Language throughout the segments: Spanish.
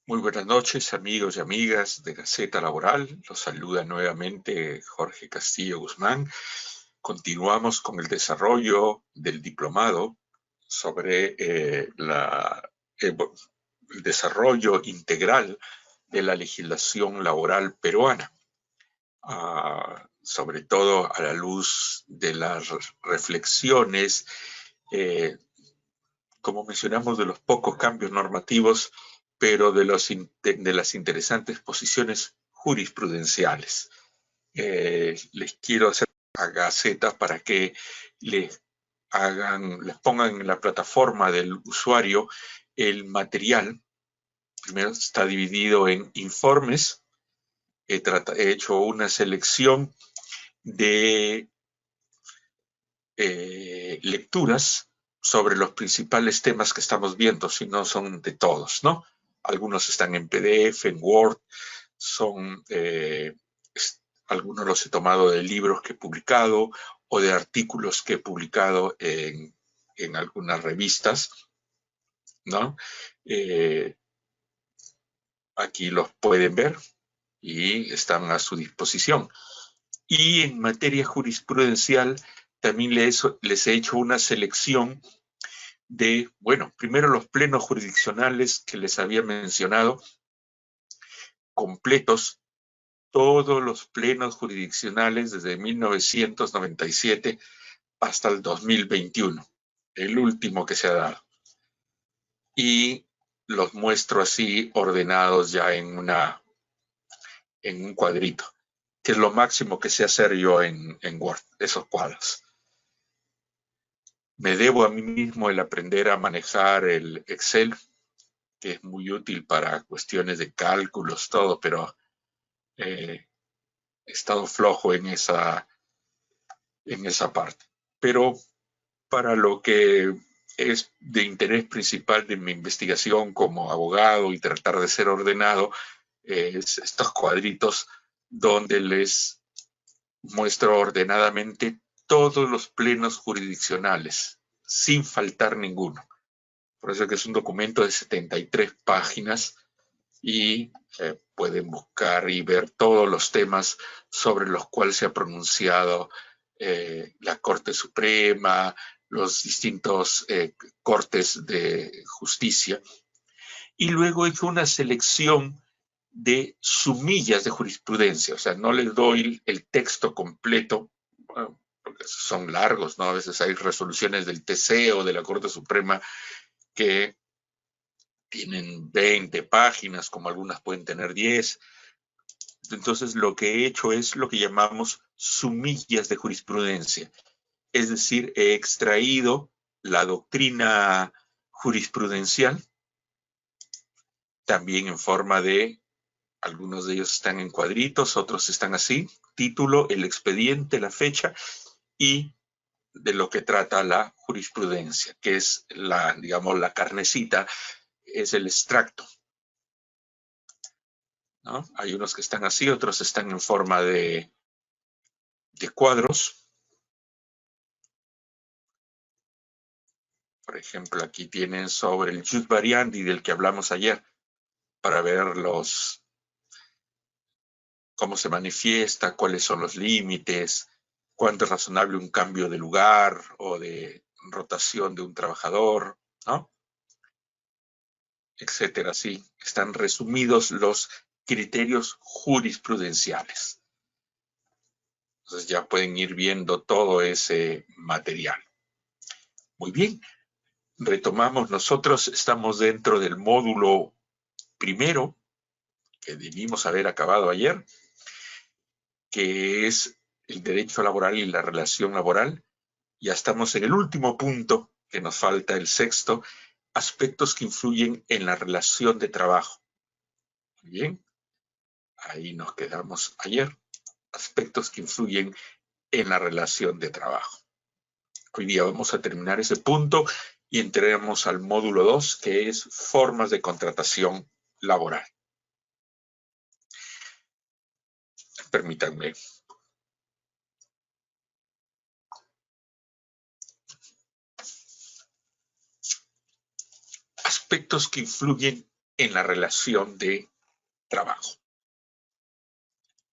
Muy buenas noches, amigos y amigas de Gaceta Laboral. Los saluda nuevamente Jorge Castillo Guzmán. Continuamos con el desarrollo del diplomado sobre el desarrollo integral de la legislación laboral peruana, sobre todo a la luz de las reflexiones, como mencionamos, de los pocos cambios normativos, pero de las interesantes posiciones jurisprudenciales. Les quiero hacer a Gaceta para que les pongan en la plataforma del usuario el material. Primero está dividido en informes. He hecho una selección de lecturas sobre los principales temas que estamos viendo, si no son de todos, ¿no? Algunos están en PDF, en Word, algunos los he tomado de libros que he publicado o de artículos que he publicado en algunas revistas, ¿no? Aquí los pueden ver y están a su disposición. Y en materia jurisprudencial también les he hecho una selección de, bueno, primero los plenos jurisdiccionales que les había mencionado, completos, todos los plenos jurisdiccionales desde 1997 hasta el 2021, el último que se ha dado. Y los muestro así ordenados ya en un cuadrito, que es lo máximo que sé hacer yo en Word, esos cuadros. Me debo a mí mismo el aprender a manejar el Excel, que es muy útil para cuestiones de cálculos, todo, pero he estado flojo en esa parte. Pero para lo que es de interés principal de mi investigación como abogado y tratar de ser ordenado, es estos cuadritos donde les muestro ordenadamente todos los plenos jurisdiccionales, sin faltar ninguno. Por eso que es un documento de 73 páginas y pueden buscar y ver todos los temas sobre los cuales se ha pronunciado la Corte Suprema, los distintos cortes de justicia. Y luego he hecho una selección de sumillas de jurisprudencia, o sea, no les doy el texto completo, bueno, porque son largos, ¿no? A veces hay resoluciones del TC o de la Corte Suprema que tienen 20 páginas, como algunas pueden tener 10. Entonces, lo que he hecho es lo que llamamos sumillas de jurisprudencia. Es decir, he extraído la doctrina jurisprudencial, también en forma de, algunos de ellos están en cuadritos, otros están así, título, el expediente, la fecha y de lo que trata la jurisprudencia, que es digamos, la carnecita, es el extracto, ¿no? Hay unos que están así, otros están en forma de cuadros. Por ejemplo, aquí tienen sobre el jus variandi del que hablamos ayer, para ver cómo se manifiesta, cuáles son los límites, cuánto es razonable un cambio de lugar o de rotación de un trabajador, ¿no? Etcétera. Sí, están resumidos los criterios jurisprudenciales. Entonces ya pueden ir viendo todo ese material. Muy bien, retomamos. Nosotros estamos dentro del módulo primero, que debimos haber acabado ayer, que es el derecho laboral y la relación laboral. Ya estamos en el último punto, que nos falta el sexto, aspectos que influyen en la relación de trabajo. Muy bien, ahí nos quedamos ayer, aspectos que influyen en la relación de trabajo. Hoy día vamos a terminar ese punto y entremos al módulo 2, que es formas de contratación laboral. Permítanme. Aspectos que influyen en la relación de trabajo.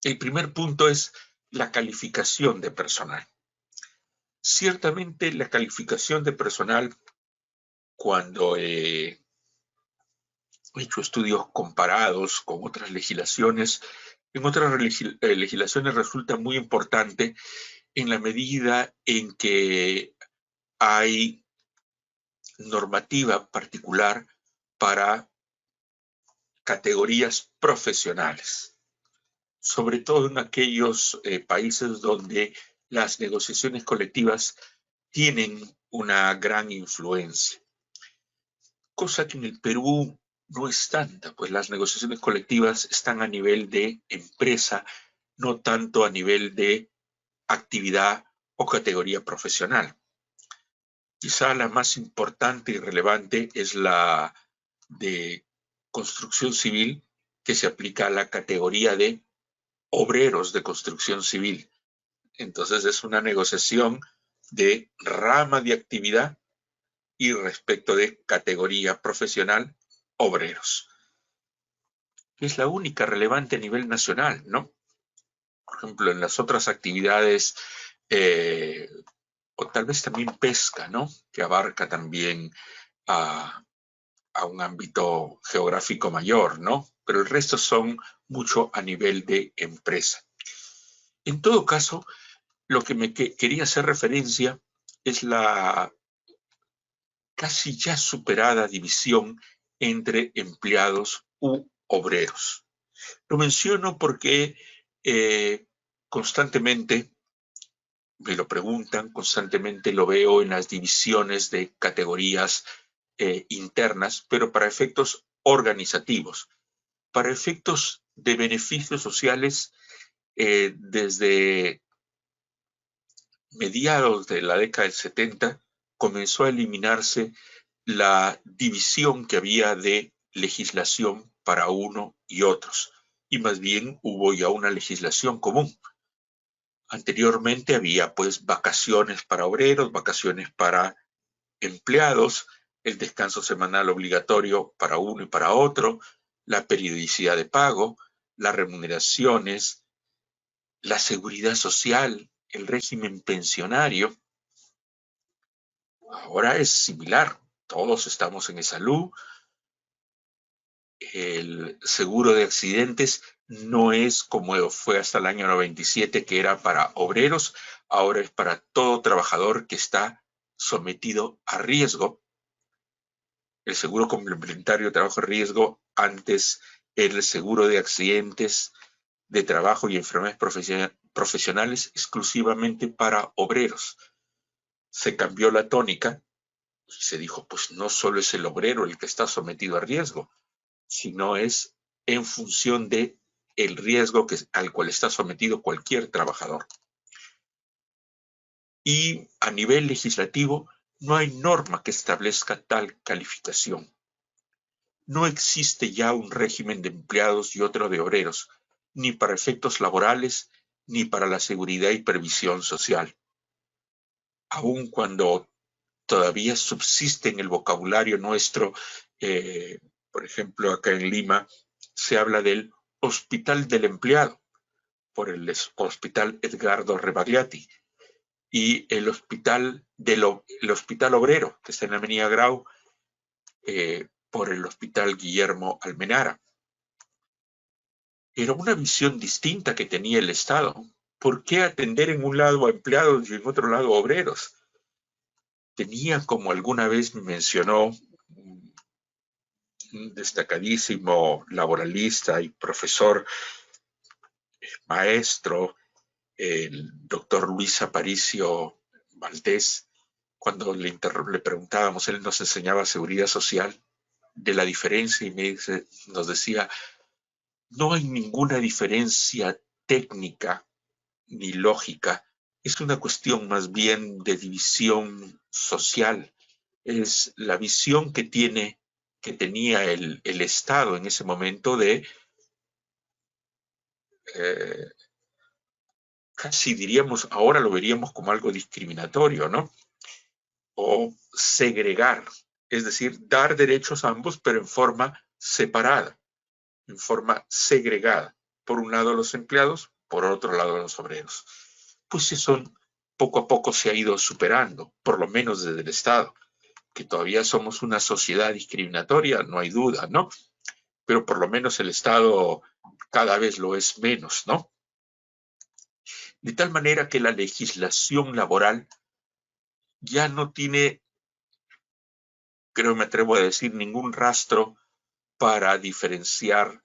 El primer punto es la calificación de personal. Ciertamente la calificación de personal, cuando he hecho estudios comparados con otras legislaciones, en otras legislaciones resulta muy importante en la medida en que hay normativa particular para categorías profesionales, sobre todo en aquellos países donde las negociaciones colectivas tienen una gran influencia, cosa que en el Perú no es tanta, pues las negociaciones colectivas están a nivel de empresa, no tanto a nivel de actividad o categoría profesional. Quizá la más importante y relevante es la de construcción civil, que se aplica a la categoría de obreros de construcción civil. Entonces es una negociación de rama de actividad y respecto de categoría profesional, obreros. Es la única relevante a nivel nacional, ¿no? Por ejemplo, en las otras actividades, o tal vez también pesca, ¿no? Que abarca también a un ámbito geográfico mayor, ¿no? Pero el resto son mucho a nivel de empresa. En todo caso, lo que me quería hacer referencia es la casi ya superada división entre empleados u obreros. Lo menciono porque constantemente me lo preguntan, constantemente lo veo en las divisiones de categorías internas, pero para efectos organizativos. Para efectos de beneficios sociales, desde mediados de la década del 70 comenzó a eliminarse la división que había de legislación para uno y otros, y más bien hubo ya una legislación común. Anteriormente había pues vacaciones para obreros, vacaciones para empleados, el descanso semanal obligatorio para uno y para otro, la periodicidad de pago, las remuneraciones, la seguridad social, el régimen pensionario. Ahora es similar, todos estamos en salud. El seguro de accidentes no es como fue hasta el año 97, que era para obreros, ahora es para todo trabajador que está sometido a riesgo. El seguro complementario de trabajo de riesgo antes era el seguro de accidentes de trabajo y enfermedades profesionales exclusivamente para obreros. Se cambió la tónica y se dijo, pues no solo es el obrero el que está sometido a riesgo, sino es en función de el riesgo al cual está sometido cualquier trabajador. Y a nivel legislativo no hay norma que establezca tal calificación. No existe ya un régimen de empleados y otro de obreros, ni para efectos laborales, ni para la seguridad y previsión social. Aun cuando todavía subsiste en el vocabulario nuestro, por ejemplo, acá en Lima, se habla del Hospital del Empleado, por el Hospital Edgardo Rebagliati, y el Hospital Obrero, que está en la Avenida Grau, por el Hospital Guillermo Almenara. Era una visión distinta que tenía el Estado. ¿Por qué atender en un lado a empleados y en otro lado a obreros? Tenía, como alguna vez me mencionó un destacadísimo laboralista y profesor, maestro, el doctor Luis Aparicio Valdés, cuando le preguntábamos, él nos enseñaba seguridad social, de la diferencia, y nos decía, no hay ninguna diferencia técnica ni lógica, es una cuestión más bien de división social, es la visión que tenía el Estado en ese momento de casi diríamos, ahora lo veríamos como algo discriminatorio, ¿no? O segregar, es decir, dar derechos a ambos, pero en forma separada, en forma segregada. Por un lado los empleados, por otro lado los obreros. Pues eso poco a poco se ha ido superando, por lo menos desde el Estado. Que todavía somos una sociedad discriminatoria, no hay duda, ¿no? Pero por lo menos el Estado cada vez lo es menos, ¿no? De tal manera que la legislación laboral ya no tiene, creo que me atrevo a decir, ningún rastro para diferenciar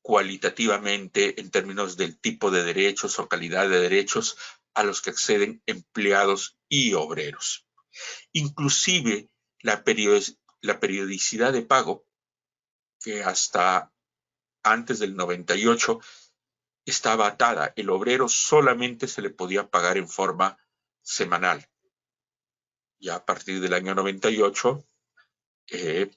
cualitativamente en términos del tipo de derechos o calidad de derechos a los que acceden empleados y obreros. Inclusive la periodicidad de pago, que hasta antes del 98 estaba atada. El obrero solamente se le podía pagar en forma semanal. Ya a partir del año 98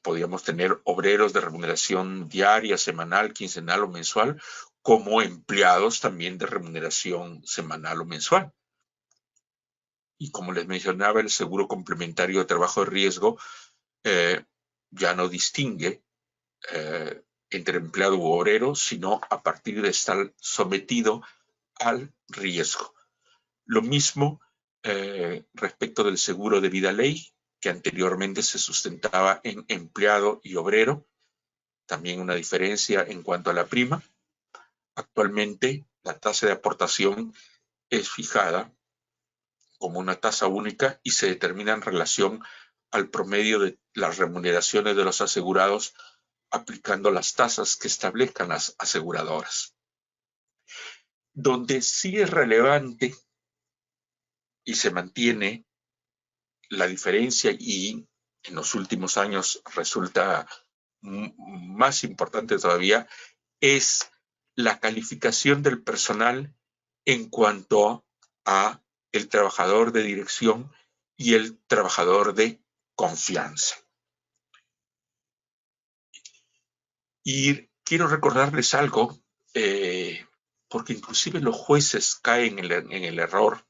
podíamos tener obreros de remuneración diaria, semanal, quincenal o mensual, como empleados también de remuneración semanal o mensual. Y como les mencionaba, el seguro complementario de trabajo de riesgo ya no distingue entre empleado u obrero, sino a partir de estar sometido al riesgo. Lo mismo respecto del seguro de vida ley, que anteriormente se sustentaba en empleado y obrero, también una diferencia en cuanto a la prima. Actualmente la tasa de aportación es fijada como una tasa única y se determina en relación al promedio de las remuneraciones de los asegurados aplicando las tasas que establezcan las aseguradoras. Donde sí es relevante y se mantiene la diferencia y en los últimos años resulta más importante todavía es la calificación del personal en cuanto a el trabajador de dirección y el trabajador de confianza. Y quiero recordarles algo, porque inclusive los jueces caen en el error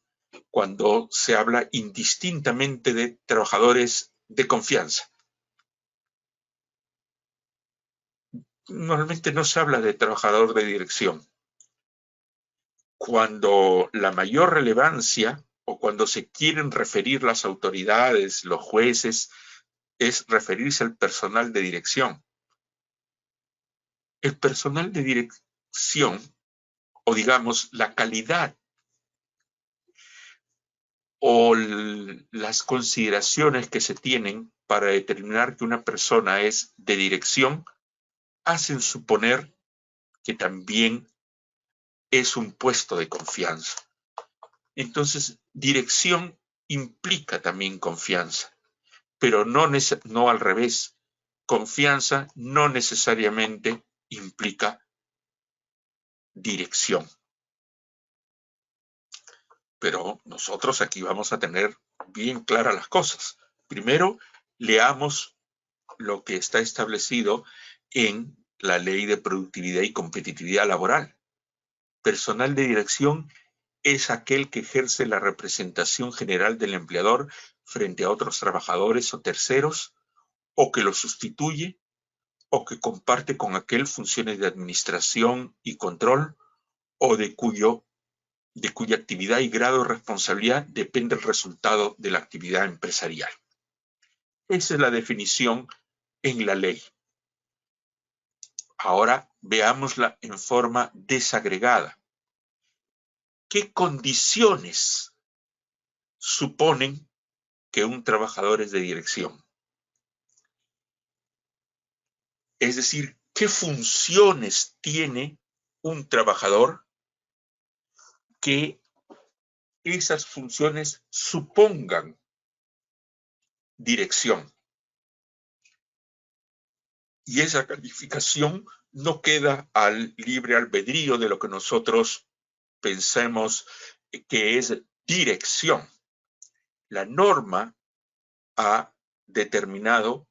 cuando se habla indistintamente de trabajadores de confianza. Normalmente no se habla de trabajador de dirección. Cuando la mayor relevancia o cuando se quieren referir las autoridades, los jueces, es referirse al personal de dirección. El personal de dirección, o digamos la calidad o las consideraciones que se tienen para determinar que una persona es de dirección, hacen suponer que también es un puesto de confianza. Entonces, dirección implica también confianza, pero no al revés. Confianza no necesariamente implica dirección. Pero nosotros aquí vamos a tener bien claras las cosas. Primero, leamos lo que está establecido en la Ley de Productividad y Competitividad Laboral. Personal de dirección es aquel que ejerce la representación general del empleador frente a otros trabajadores o terceros, o que lo sustituye, o que comparte con aquel funciones de administración y control, o de cuya actividad y grado de responsabilidad depende el resultado de la actividad empresarial. Esa es la definición en la ley. Ahora veámosla en forma desagregada. ¿Qué condiciones suponen que un trabajador es de dirección? Es decir, ¿qué funciones tiene un trabajador que esas funciones supongan dirección? Y esa calificación no queda al libre albedrío de lo que nosotros pensemos que es dirección. La norma ha determinado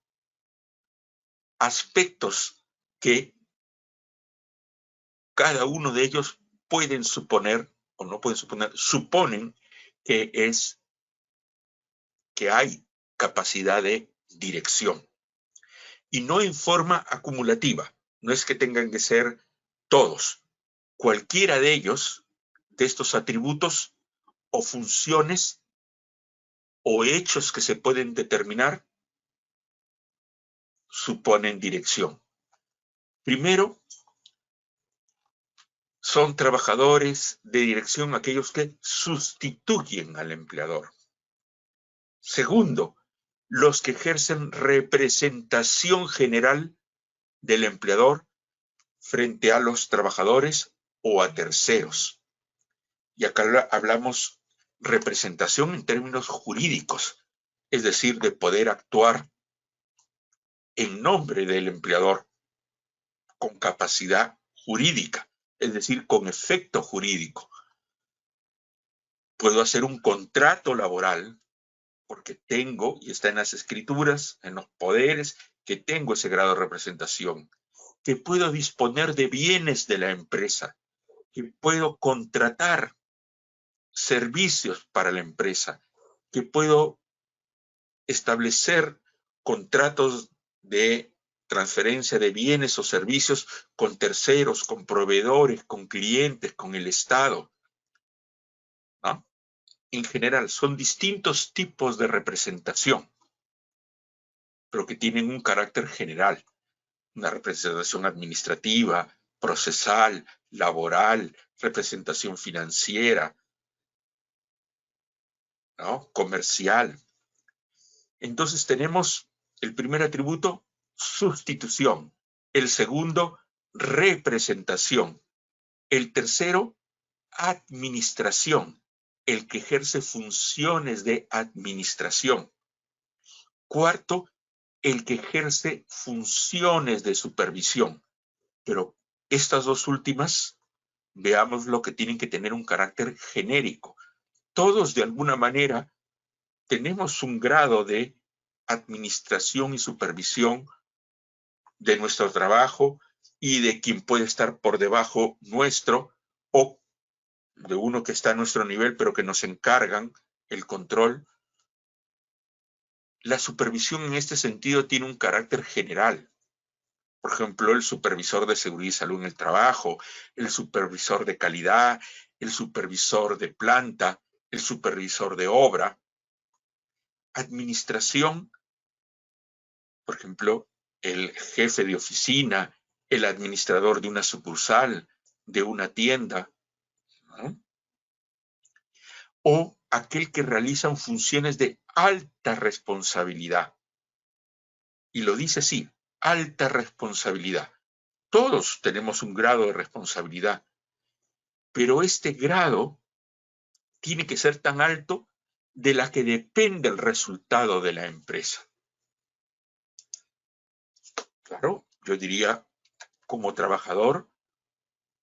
aspectos que cada uno de ellos pueden suponer o no pueden suponer, suponen que hay capacidad de dirección. y no en forma acumulativa. No es que tengan que ser todos. Cualquiera de ellos, de estos atributos o funciones o hechos que se pueden determinar, suponen dirección. Primero, son trabajadores de dirección aquellos que sustituyen al empleador. Segundo, los que ejercen representación general del empleador frente a los trabajadores o a terceros. Y acá hablamos representación en términos jurídicos, es decir, de poder actuar en nombre del empleador con capacidad jurídica, es decir, con efecto jurídico. Puedo hacer un contrato laboral porque tengo, y está en las escrituras, en los poderes, que tengo ese grado de representación, que puedo disponer de bienes de la empresa, que puedo contratar servicios para la empresa, que puedo establecer contratos de transferencia de bienes o servicios con terceros, con proveedores, con clientes, con el Estado, ¿no? En general, son distintos tipos de representación, pero que tienen un carácter general. Una representación administrativa, procesal, laboral, representación financiera, ¿no? Comercial. Entonces tenemos el primer atributo, sustitución. El segundo, representación. El tercero, administración. El que ejerce funciones de administración. Cuarto, el que ejerce funciones de supervisión. Pero estas dos últimas, veamos lo que tienen que tener un carácter genérico. Todos de alguna manera tenemos un grado de administración y supervisión de nuestro trabajo y de quien puede estar por debajo nuestro o de uno que está a nuestro nivel pero que nos encargan el control. La supervisión en este sentido tiene un carácter general. Por ejemplo, el supervisor de seguridad y salud en el trabajo, el supervisor de calidad, el supervisor de planta, el supervisor de obra. Administración, por ejemplo, el jefe de oficina, el administrador de una sucursal, de una tienda, ¿no? O aquel que realiza funciones de alta responsabilidad. Y lo dice así, alta responsabilidad. Todos tenemos un grado de responsabilidad, pero este grado tiene que ser tan alto de la que depende el resultado de la empresa. Claro, yo diría, como trabajador,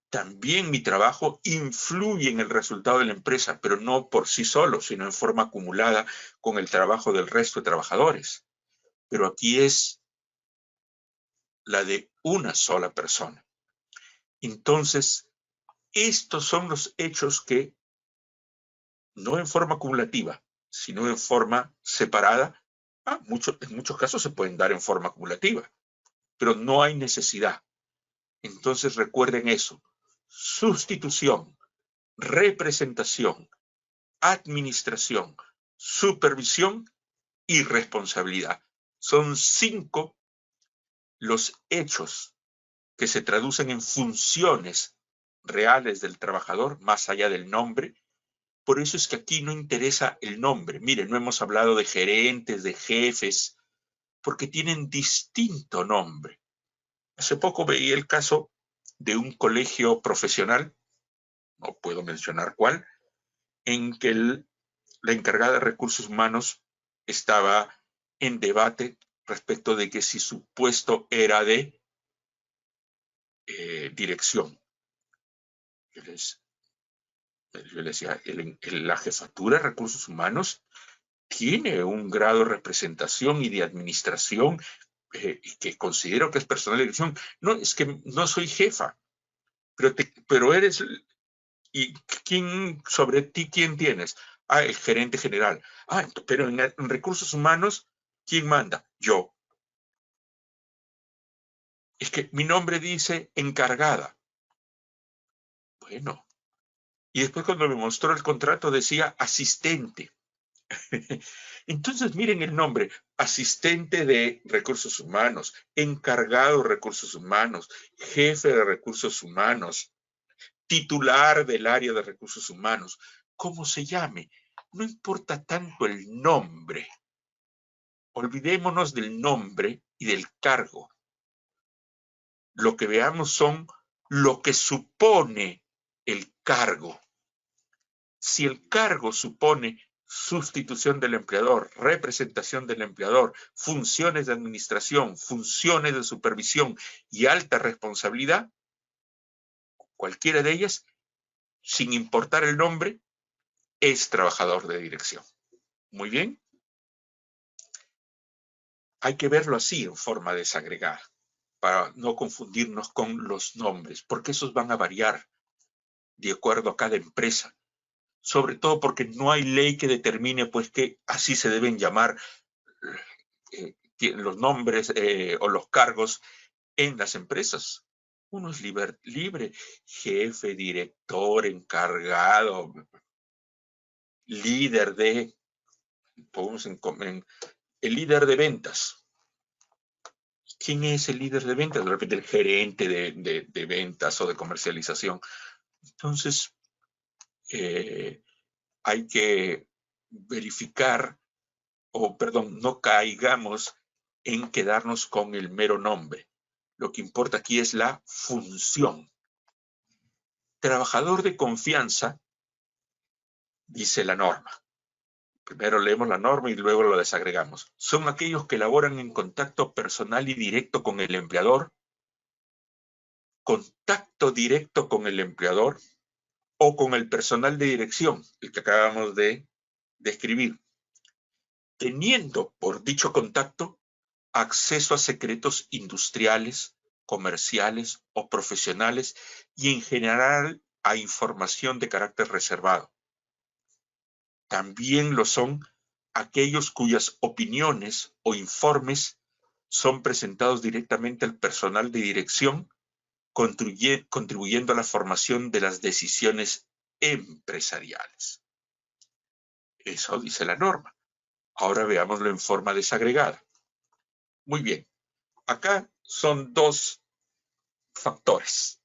también mi trabajo influye en el resultado de la empresa, pero no por sí solo, sino en forma acumulada con el trabajo del resto de trabajadores. Pero aquí es la de una sola persona. Entonces, estos son los hechos que, no en forma acumulativa, sino en forma separada, en muchos casos se pueden dar en forma acumulativa, pero no hay necesidad. Entonces recuerden eso, sustitución, representación, administración, supervisión y responsabilidad. Son 5 los hechos que se traducen en funciones reales del trabajador, más allá del nombre. Por eso es que aquí no interesa el nombre. Miren, no hemos hablado de gerentes, de jefes, porque tienen distinto nombre. Hace poco veía el caso de un colegio profesional, no puedo mencionar cuál, en que la encargada de recursos humanos estaba en debate respecto de que si su puesto era de dirección. Yo les decía, la jefatura de recursos humanos tiene un grado de representación y de administración y que considero que es personal de dirección. No, es que no soy jefa, pero eres... ¿Y quién sobre ti quién tienes? El gerente general. Pero en recursos humanos, ¿quién manda? Yo. Es que mi nombre dice encargada. Bueno, y después cuando me mostró el contrato decía asistente. Entonces miren el nombre, asistente de recursos humanos, encargado de recursos humanos, jefe de recursos humanos, titular del área de recursos humanos, como se llame, no importa tanto el nombre. Olvidémonos del nombre y del cargo. Lo que veamos son lo que supone el cargo. Si el cargo supone sustitución del empleador, representación del empleador, funciones de administración, funciones de supervisión y alta responsabilidad, cualquiera de ellas, sin importar el nombre, es trabajador de dirección. Muy bien. Hay que verlo así en forma desagregada para no confundirnos con los nombres, porque esos van a variar de acuerdo a cada empresa. Sobre todo porque no hay ley que determine pues que así se deben llamar los nombres o los cargos en las empresas. Uno es libre, jefe, director, encargado, líder de, el líder de ventas. ¿Quién es el líder de ventas? De repente el gerente de ventas o de comercialización. Entonces, hay que verificar, o perdón, no caigamos en quedarnos con el mero nombre. Lo que importa aquí es la función. Trabajador de confianza, dice la norma. Primero leemos la norma y luego lo desagregamos. Son aquellos que laboran en contacto personal y directo con el empleador, contacto directo con el empleador o con el personal de dirección, el que acabamos de describir, teniendo por dicho contacto acceso a secretos industriales, comerciales o profesionales y en general a información de carácter reservado. También lo son aquellos cuyas opiniones o informes son presentados directamente al personal de dirección, contribuyendo a la formación de las decisiones empresariales. Eso dice la norma. Ahora veámoslo en forma desagregada. Muy bien. Acá son dos factores.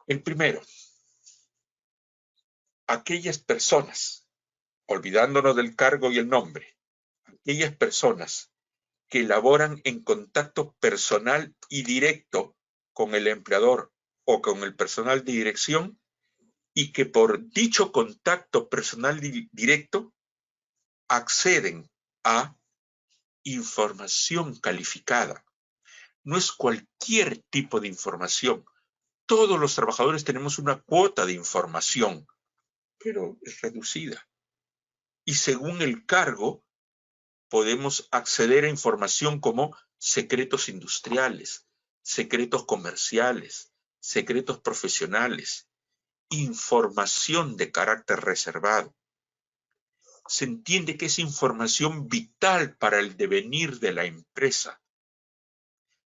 El primero, aquellas personas, olvidándonos del cargo y el nombre, aquellas personas que laboran en contacto personal y directo con el empleador o con el personal de dirección y que por dicho contacto personal directo acceden a información calificada. No es cualquier tipo de información. Todos los trabajadores tenemos una cuota de información, pero es reducida. Y según el cargo, podemos acceder a información como secretos industriales, secretos comerciales, secretos profesionales, información de carácter reservado. Se entiende que es información vital para el devenir de la empresa,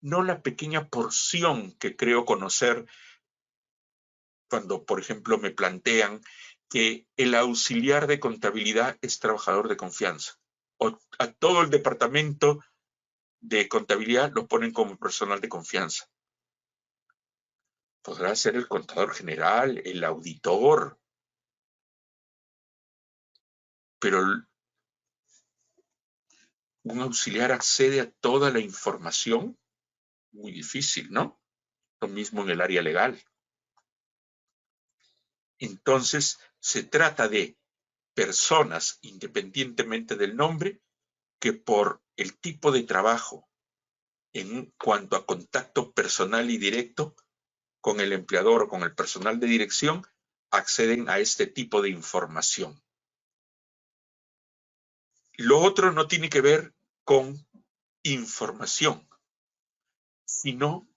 no la pequeña porción que creo conocer cuando, por ejemplo, me plantean que el auxiliar de contabilidad es trabajador de confianza. O a todo el departamento de contabilidad lo ponen como personal de confianza. Podrá ser el contador general, el auditor, pero un auxiliar accede a toda la información. Muy difícil, ¿no? Lo mismo en el área legal. Entonces, se trata de personas, independientemente del nombre, que por el tipo de trabajo, en cuanto a contacto personal y directo con el empleador o con el personal de dirección, acceden a este tipo de información. Lo otro no tiene que ver con información, sino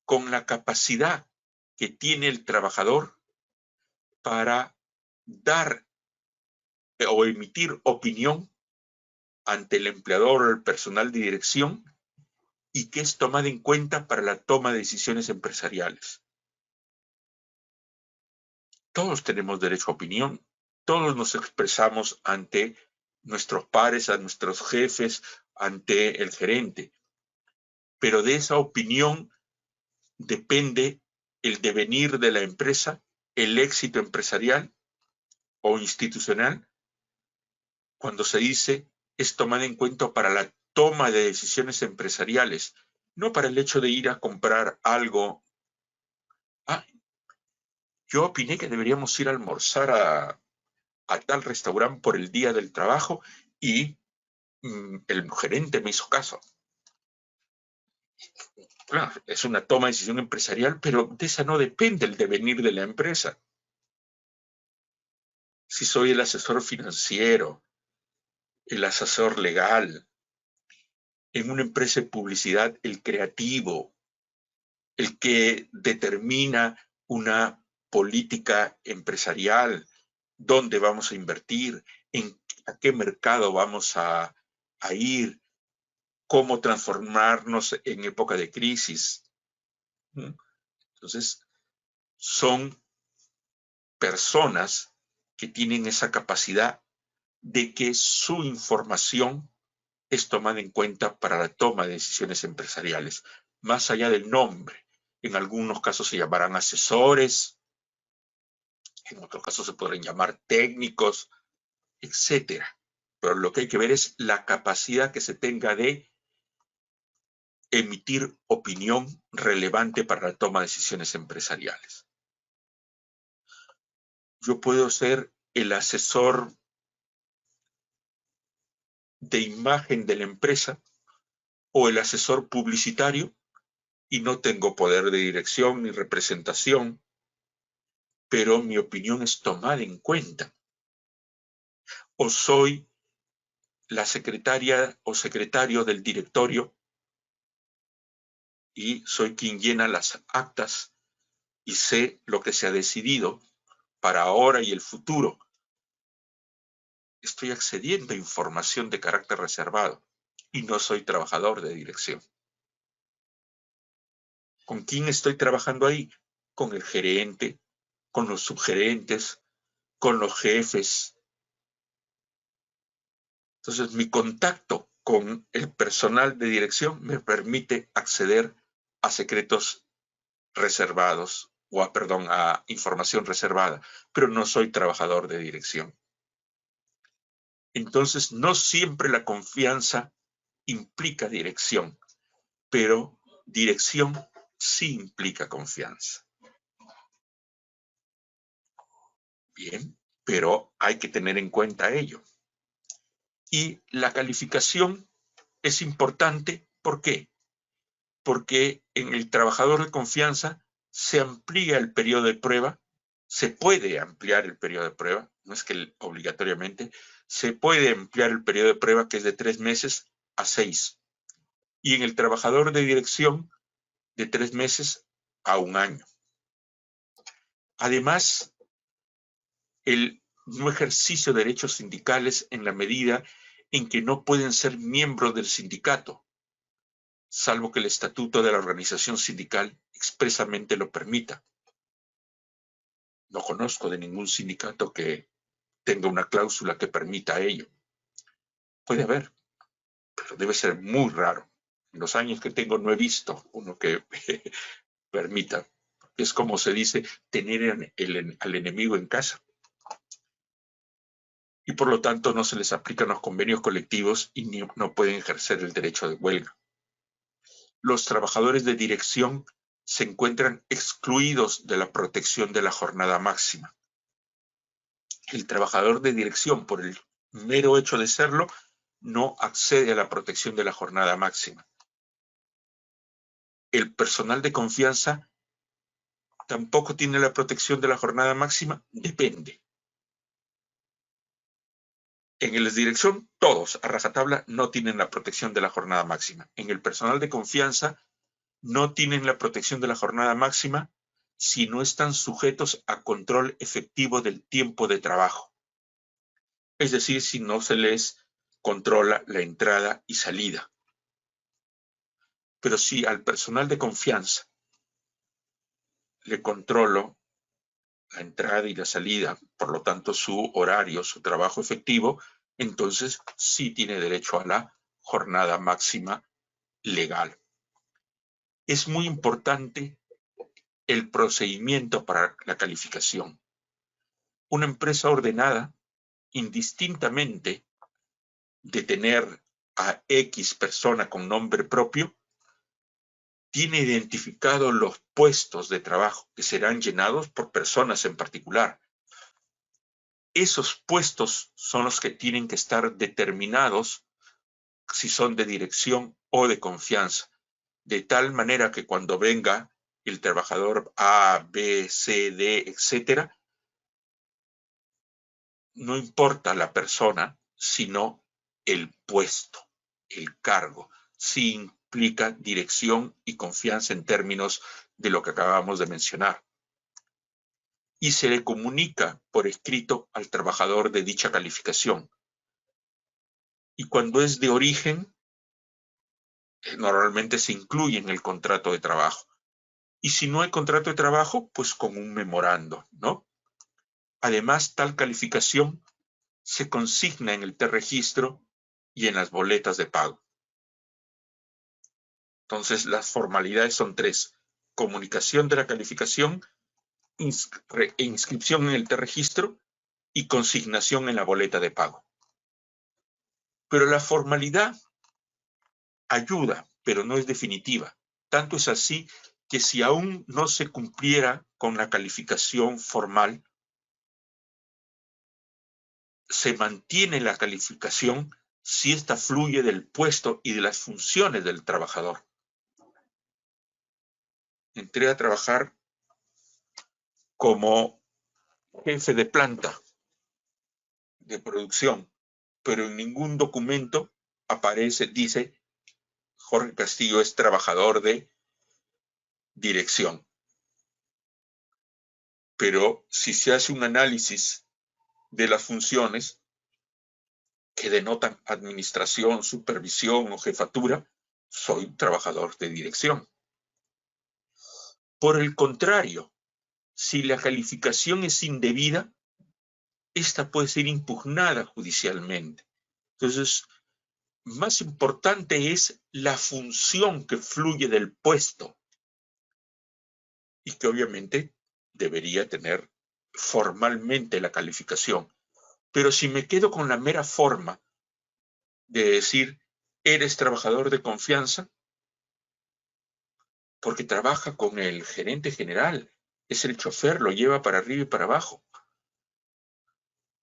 con la capacidad que tiene el trabajador para dar o emitir opinión ante el empleador o el personal de dirección y que es tomada en cuenta para la toma de decisiones empresariales. Todos tenemos derecho a opinión, todos nos expresamos ante nuestros pares, a nuestros jefes, ante el gerente, pero de esa opinión depende el devenir de la empresa, el éxito empresarial o institucional. Cuando se dice es tomada en cuenta para la toma de decisiones empresariales, no para el hecho de ir a comprar algo. Ah, yo opiné que deberíamos ir a almorzar a tal restaurante por el día del trabajo y el gerente me hizo caso. Claro, es una toma de decisión empresarial, pero de esa no depende el devenir de la empresa. Si soy el asesor financiero, el asesor legal, en una empresa de publicidad, el creativo, el que determina una política empresarial, dónde vamos a invertir, a qué mercado vamos a ir, cómo transformarnos en época de crisis. Entonces, son personas que tienen esa capacidad de que su información es tomada en cuenta para la toma de decisiones empresariales, más allá del nombre. En algunos casos se llamarán asesores, en otros casos se podrán llamar técnicos, etcétera. Pero lo que hay que ver es la capacidad que se tenga de emitir opinión relevante para la toma de decisiones empresariales. Yo puedo ser el asesor de imagen de la empresa o el asesor publicitario y no tengo poder de dirección ni representación, pero mi opinión es tomada en cuenta. O soy la secretaria o secretario del directorio y soy quien llena las actas y sé lo que se ha decidido para ahora y el futuro. Estoy accediendo a información de carácter reservado y no soy trabajador de dirección. ¿Con quién estoy trabajando ahí? Con el gerente, con los subgerentes, con los jefes. Entonces, mi contacto con el personal de dirección me permite acceder a secretos reservados o a información reservada, pero no soy trabajador de dirección. Entonces, no siempre la confianza implica dirección, pero dirección sí implica confianza. Bien, pero hay que tener en cuenta ello. Y la calificación es importante, ¿por qué? Porque en el trabajador de confianza se amplía el periodo de prueba, se puede ampliar el periodo de prueba, no es que obligatoriamente, se puede ampliar el periodo de prueba que es de 3 meses a 6. Y en el trabajador de dirección de 3 meses a 1 año. Además, el no ejercicio de derechos sindicales en la medida en que no pueden ser miembros del sindicato, salvo que el estatuto de la organización sindical expresamente lo permita. No conozco de ningún sindicato que tenga una cláusula que permita ello. Puede haber, pero debe ser muy raro. En los años que tengo no he visto uno que permita. Es como se dice, tener al enemigo en casa. Y por lo tanto no se les aplican los convenios colectivos y no pueden ejercer el derecho de huelga. Los trabajadores de dirección se encuentran excluidos de la protección de la jornada máxima. El trabajador de dirección, por el mero hecho de serlo, no accede a la protección de la jornada máxima. El personal de confianza tampoco tiene la protección de la jornada máxima, depende. En la dirección, todos a rajatabla no tienen la protección de la jornada máxima. En el personal de confianza, no tienen la protección de la jornada máxima si no están sujetos a control efectivo del tiempo de trabajo. Es decir, si no se les controla la entrada y salida. Pero si al personal de confianza le controlo la entrada y la salida, por lo tanto su horario, su trabajo efectivo, entonces sí tiene derecho a la jornada máxima legal. Es muy importante el procedimiento para la calificación. Una empresa ordenada, indistintamente de tener a X persona con nombre propio, tiene identificados los puestos de trabajo que serán llenados por personas en particular. Esos puestos son los que tienen que estar determinados si son de dirección o de confianza, de tal manera que cuando venga el trabajador A, B, C, D, etcétera, no importa la persona, sino el puesto, el cargo, si implica dirección y confianza en términos de lo que acabamos de mencionar. Y se le comunica por escrito al trabajador de dicha calificación. Y cuando es de origen, normalmente se incluye en el contrato de trabajo. Y si no hay contrato de trabajo, pues con un memorando, ¿no? Además, tal calificación se consigna en el T-Registro y en las boletas de pago. Entonces, las formalidades son 3. Comunicación de la calificación, inscripción en el T-Registro y consignación en la boleta de pago. Pero la formalidad ayuda, pero no es definitiva. Tanto es así que si aún no se cumpliera con la calificación formal, se mantiene la calificación si ésta fluye del puesto y de las funciones del trabajador. Entré a trabajar como jefe de planta de producción, pero en ningún documento aparece, dice, Jorge Castillo es trabajador de dirección. Pero si se hace un análisis de las funciones que denotan administración, supervisión o jefatura, soy trabajador de dirección. Por el contrario, si la calificación es indebida, esta puede ser impugnada judicialmente. Entonces, más importante es la función que fluye del puesto y que obviamente debería tener formalmente la calificación. Pero si me quedo con la mera forma de decir, eres trabajador de confianza, porque trabaja con el gerente general, es el chofer, lo lleva para arriba y para abajo.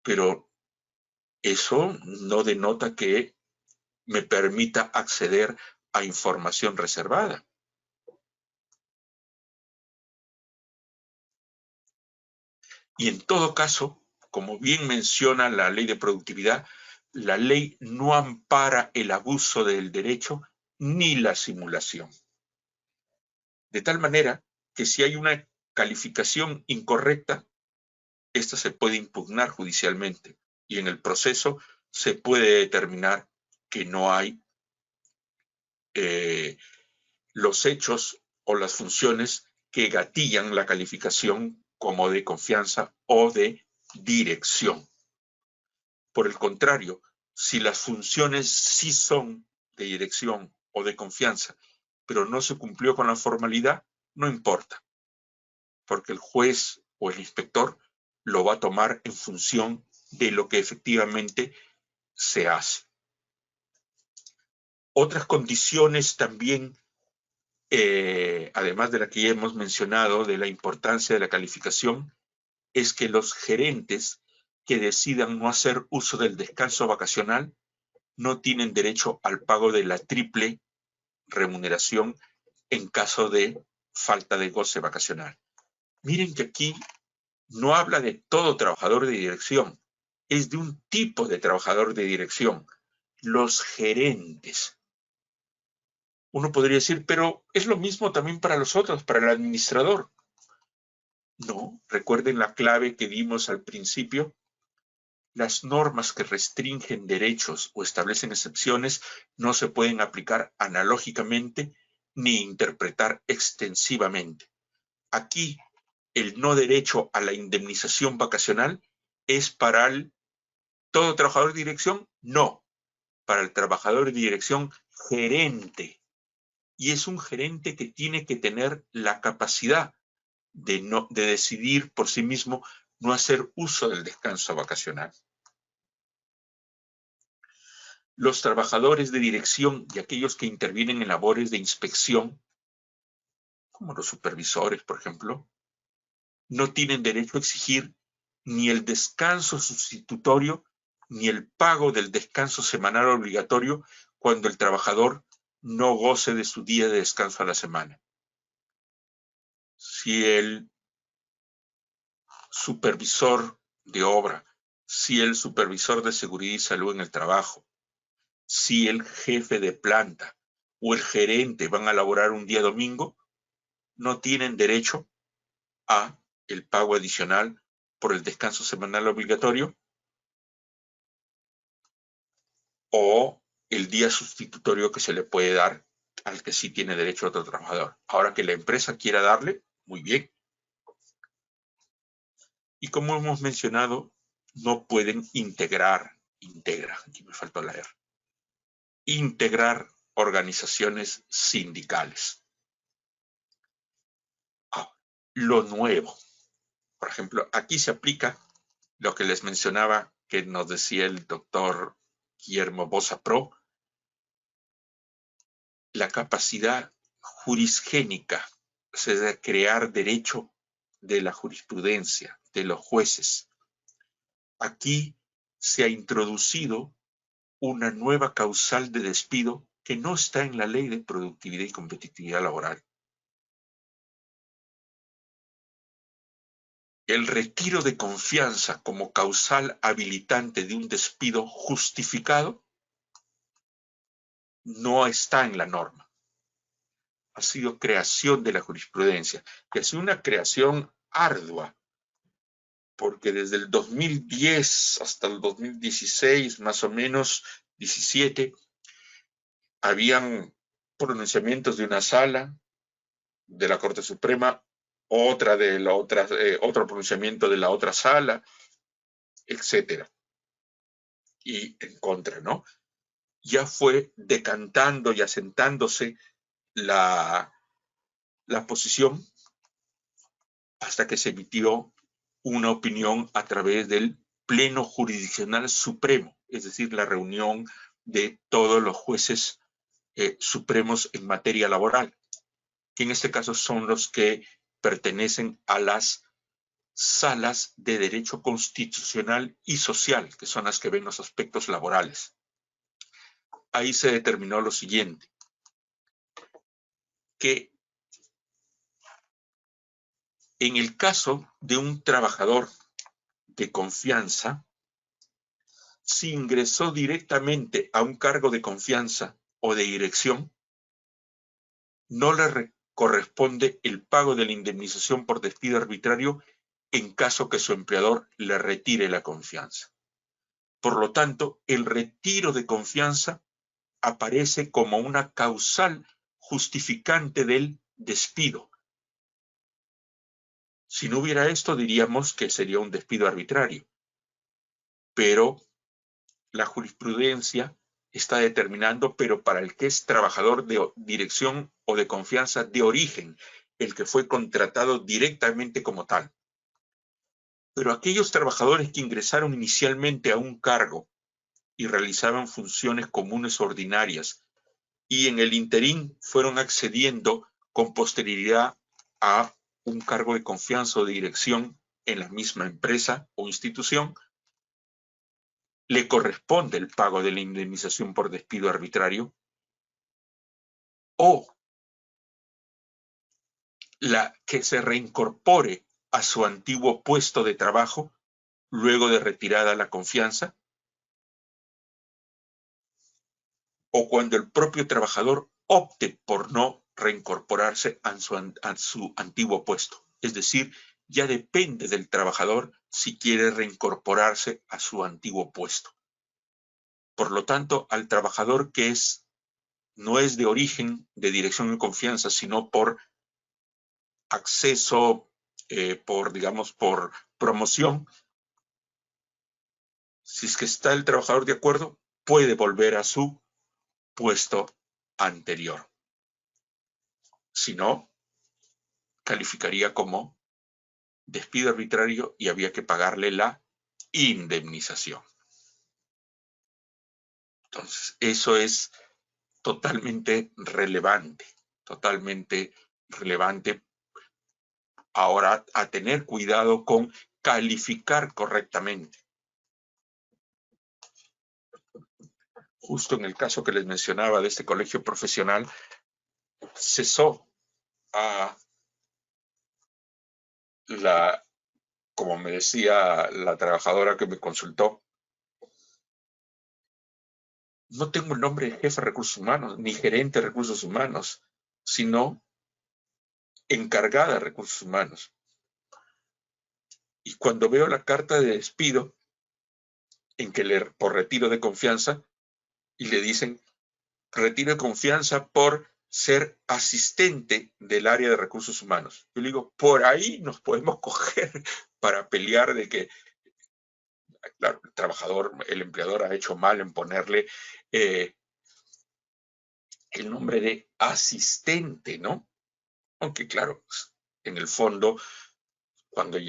Pero eso no denota que me permita acceder a información reservada. Y en todo caso, como bien menciona la ley de productividad, la ley no ampara el abuso del derecho ni la simulación. De tal manera que si hay una calificación incorrecta, esta se puede impugnar judicialmente y en el proceso se puede determinar que no hay los hechos o las funciones que gatillan la calificación como de confianza o de dirección. Por el contrario, si las funciones sí son de dirección o de confianza, pero no se cumplió con la formalidad, no importa, porque el juez o el inspector lo va a tomar en función de lo que efectivamente se hace. Otras condiciones también, además de la que ya hemos mencionado, de la importancia de la calificación, es que los gerentes que decidan no hacer uso del descanso vacacional no tienen derecho al pago de la triple remuneración en caso de falta de goce vacacional. Miren que aquí no habla de todo trabajador de dirección, es de un tipo de trabajador de dirección, los gerentes. Uno podría decir, pero es lo mismo también para los otros, para el administrador. No, recuerden la clave que dimos al principio. Las normas que restringen derechos o establecen excepciones no se pueden aplicar analógicamente ni interpretar extensivamente. Aquí, el no derecho a la indemnización vacacional es para todo trabajador de dirección, no, para el trabajador de dirección gerente. Y es un gerente que tiene que tener la capacidad de decidir por sí mismo no hacer uso del descanso vacacional. Los trabajadores de dirección y aquellos que intervienen en labores de inspección, como los supervisores, por ejemplo, no tienen derecho a exigir ni el descanso sustitutorio ni el pago del descanso semanal obligatorio cuando el trabajador no goce de su día de descanso a la semana. Si el supervisor de obra, si el supervisor de seguridad y salud en el trabajo, si el jefe de planta o el gerente van a laborar un día domingo, no tienen derecho a el pago adicional por el descanso semanal obligatorio o el día sustitutorio que se le puede dar al que sí tiene derecho otro trabajador. Ahora que la empresa quiera darle, muy bien. Y como hemos mencionado, no pueden integrar organizaciones sindicales. Lo nuevo. Por ejemplo, aquí se aplica lo que les mencionaba que nos decía el doctor Guillermo Bossa Pro, la capacidad jurisgénica, o sea, de crear derecho de la jurisprudencia, de los jueces. Aquí se ha introducido una nueva causal de despido que no está en la Ley de Productividad y Competitividad Laboral. El retiro de confianza como causal habilitante de un despido justificado no está en la norma. Ha sido creación de la jurisprudencia, que ha sido una creación ardua, porque desde el 2010 hasta el 2016, más o menos, 17, habían pronunciamientos de una sala de la Corte Suprema, otro pronunciamiento de la otra sala, etcétera. Y en contra, ¿no? Ya fue decantando y asentándose la posición hasta que se emitió una opinión a través del Pleno Jurisdiccional Supremo, es decir, la reunión de todos los jueces supremos en materia laboral, que en este caso son los que pertenecen a las salas de derecho constitucional y social, que son las que ven los aspectos laborales. Ahí se determinó lo siguiente, que en el caso de un trabajador de confianza, si ingresó directamente a un cargo de confianza o de dirección, no le corresponde el pago de la indemnización por despido arbitrario en caso que su empleador le retire la confianza. Por lo tanto, el retiro de confianza aparece como una causal justificante del despido. Si no hubiera esto, diríamos que sería un despido arbitrario. Pero la jurisprudencia está determinando, pero para el que es trabajador de dirección o de confianza de origen, el que fue contratado directamente como tal. Pero aquellos trabajadores que ingresaron inicialmente a un cargo y realizaban funciones comunes ordinarias y en el interín fueron accediendo con posterioridad a un cargo de confianza o de dirección en la misma empresa o institución, le corresponde el pago de la indemnización por despido arbitrario o la que se reincorpore a su antiguo puesto de trabajo luego de retirada la confianza, o cuando el propio trabajador opte por no reincorporarse a su antiguo puesto. Es decir, ya depende del trabajador si quiere reincorporarse a su antiguo puesto. Por lo tanto, al trabajador que es no es de origen de dirección de confianza, sino por acceso, por promoción, si es que está el trabajador de acuerdo, puede volver a su puesto anterior. Si no, calificaría como despido arbitrario y había que pagarle la indemnización. Entonces, eso es totalmente relevante ahora a tener cuidado con calificar correctamente. Justo en el caso que les mencionaba de este colegio profesional, cesó a como me decía la trabajadora que me consultó, no tengo el nombre de jefe de recursos humanos, ni gerente de recursos humanos, sino encargada de recursos humanos. Y cuando veo la carta de despido, en que por retiro de confianza, y le dicen retiro de confianza por ser asistente del área de recursos humanos. Yo le digo, por ahí nos podemos coger para pelear de que claro, el empleador ha hecho mal en ponerle el nombre de asistente, ¿no? Aunque claro, en el fondo,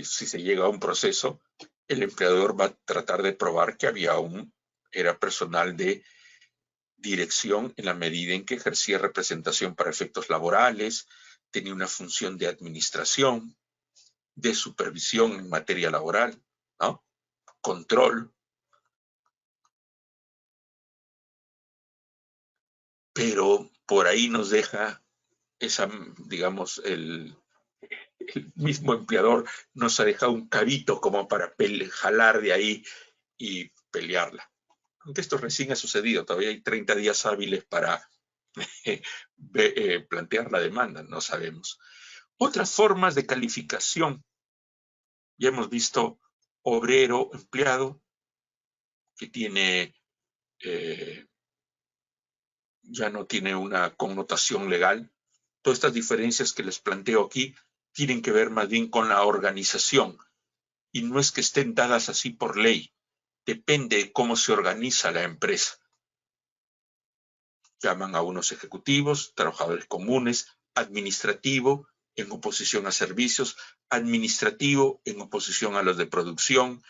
si se llega a un proceso, el empleador va a tratar de probar que era personal de dirección en la medida en que ejercía representación para efectos laborales, tenía una función de administración, de supervisión en materia laboral, ¿no? Control. Pero por ahí nos deja digamos, el mismo empleador nos ha dejado un cabito como para jalar de ahí y pelearla. Aunque esto recién ha sucedido, todavía hay 30 días hábiles para plantear la demanda, no sabemos. Otras formas de calificación. Ya hemos visto obrero, empleado, que ya no tiene una connotación legal. Todas estas diferencias que les planteo aquí tienen que ver más bien con la organización. Y no es que estén dadas así por ley. Depende de cómo se organiza la empresa. Llaman a unos ejecutivos, trabajadores comunes, administrativo en oposición a servicios, administrativo en oposición a los de producción,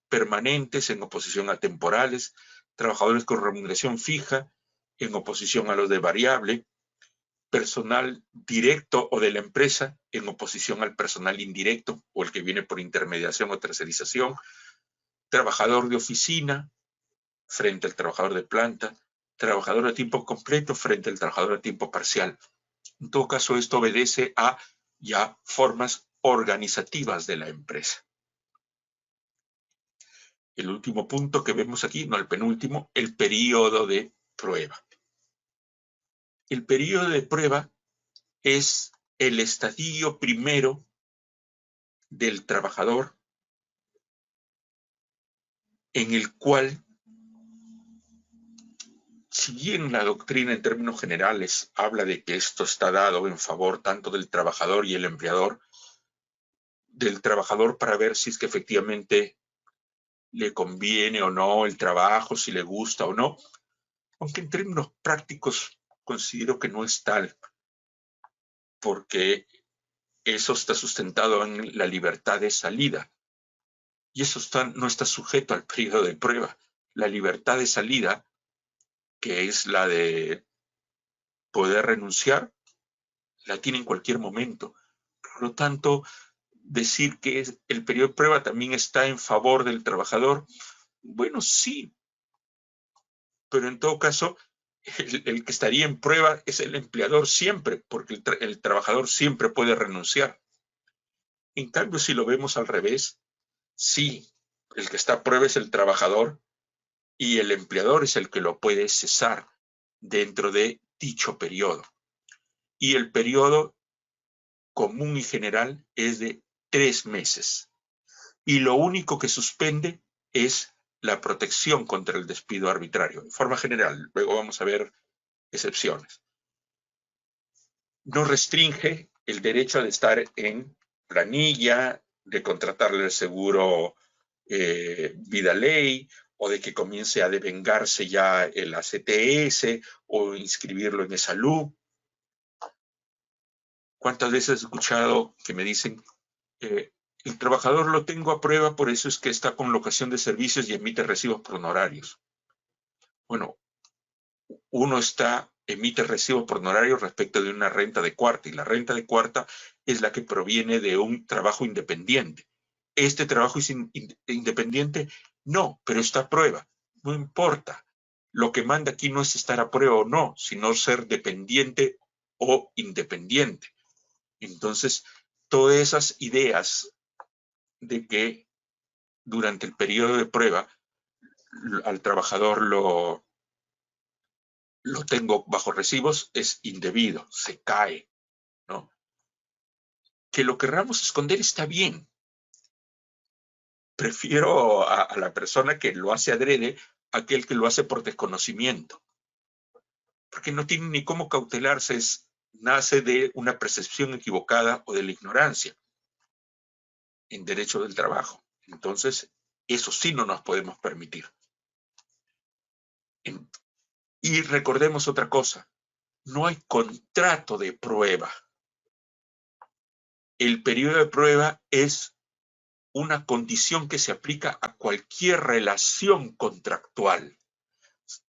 permanentes en oposición a temporales, trabajadores con remuneración fija en oposición a los de variable, personal directo o de la empresa en oposición al personal indirecto o el que viene por intermediación o tercerización, trabajador de oficina frente al trabajador de planta, trabajador a tiempo completo frente al trabajador a tiempo parcial. En todo caso, esto obedece a ya formas organizativas de la empresa. El último punto que vemos aquí, no el penúltimo, el periodo de prueba. El periodo de prueba es el estadio primero del trabajador en el cual, si bien la doctrina en términos generales habla de que esto está dado en favor tanto del trabajador y el empleador, del trabajador para ver si es que efectivamente le conviene o no el trabajo, si le gusta o no, aunque en términos prácticos considero que no es tal, porque eso está sustentado en la libertad de salida y eso no está sujeto al periodo de prueba. La libertad de salida, que es la de poder renunciar, la tiene en cualquier momento. Por lo tanto, decir que el periodo de prueba también está en favor del trabajador, bueno, sí, pero en todo caso, el que estaría en prueba es el empleador siempre, porque el trabajador siempre puede renunciar. En cambio, si lo vemos al revés, sí, el que está a prueba es el trabajador y el empleador es el que lo puede cesar dentro de dicho periodo. Y el periodo común y general es de 3 meses. Y lo único que suspende es la protección contra el despido arbitrario, en forma general. Luego vamos a ver excepciones. No restringe el derecho de estar en planilla, de contratarle el seguro vida ley, o de que comience a devengarse ya el ACTS o inscribirlo en esa LUB. ¿Cuántas veces he escuchado que me dicen, el trabajador lo tengo a prueba, por eso es que está con locación de servicios y emite recibos por honorarios? Bueno, uno emite recibos por honorarios respecto de una renta de cuarta, y la renta de cuarta es la que proviene de un trabajo independiente. ¿Este trabajo es independiente? No, pero está a prueba. No importa. Lo que manda aquí no es estar a prueba o no, sino ser dependiente o independiente. Entonces, todas esas ideas de que durante el periodo de prueba al trabajador lo tengo bajo recibos es indebido, se cae, ¿no? Que lo querramos esconder está bien. Prefiero a la persona que lo hace adrede a aquel que lo hace por desconocimiento. Porque no tiene ni cómo cautelarse, nace de una percepción equivocada o de la ignorancia en derecho del trabajo. Entonces, eso sí no nos podemos permitir. Y recordemos otra cosa, no hay contrato de prueba. El periodo de prueba es una condición que se aplica a cualquier relación contractual,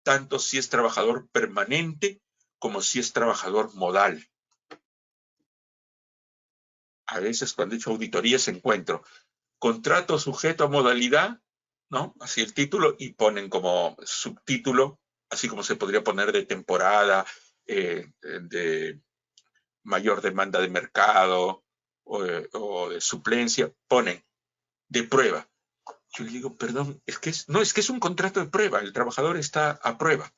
tanto si es trabajador permanente como si es trabajador modal. A veces cuando he hecho auditorías encuentro contrato sujeto a modalidad, ¿no? Así el título, y ponen como subtítulo, así como se podría poner de temporada, de mayor demanda de mercado o de suplencia, ponen de prueba. Yo le digo, perdón, es que es un contrato de prueba, el trabajador está a prueba.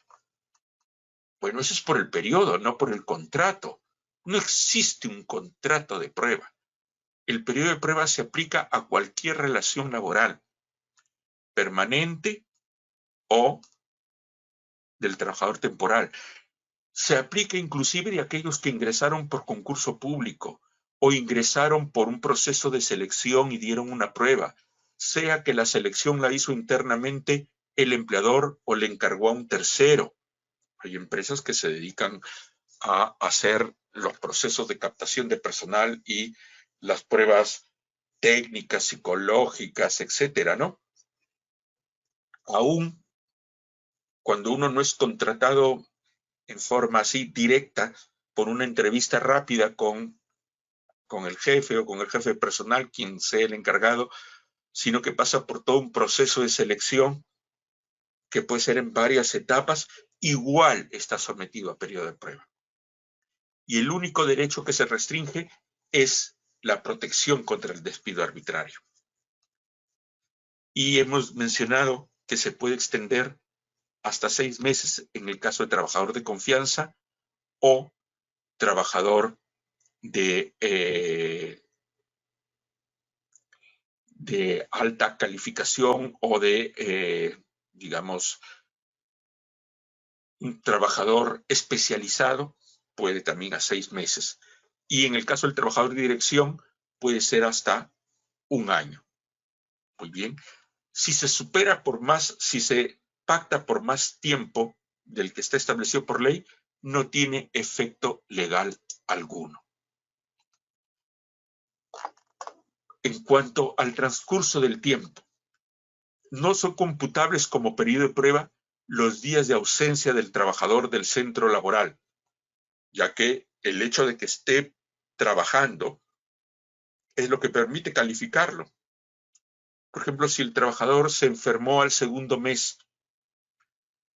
Bueno, eso es por el periodo, no por el contrato. No existe un contrato de prueba. El periodo de prueba se aplica a cualquier relación laboral, permanente o del trabajador temporal. Se aplica inclusive de aquellos que ingresaron por concurso público o ingresaron por un proceso de selección y dieron una prueba, sea que la selección la hizo internamente el empleador o le encargó a un tercero. Hay empresas que se dedican a hacer los procesos de captación de personal y las pruebas técnicas, psicológicas, etcétera, ¿no? Aún cuando uno no es contratado en forma así directa por una entrevista rápida con el jefe o con el jefe personal, quien sea el encargado, sino que pasa por todo un proceso de selección que puede ser en varias etapas, igual está sometido a periodo de prueba. Y el único derecho que se restringe es la protección contra el despido arbitrario. Y hemos mencionado que se puede extender hasta 6 meses en el caso de trabajador de confianza o trabajador de alta calificación o de, digamos, un trabajador especializado, puede también a 6 meses. Y en el caso del trabajador de dirección, puede ser hasta 1 año. Muy bien. Si se supera por más, si se pacta por más tiempo del que está establecido por ley, no tiene efecto legal alguno. En cuanto al transcurso del tiempo, no son computables como periodo de prueba los días de ausencia del trabajador del centro laboral, ya que el hecho de que esté trabajando es lo que permite calificarlo. Por ejemplo, si el trabajador se enfermó al segundo mes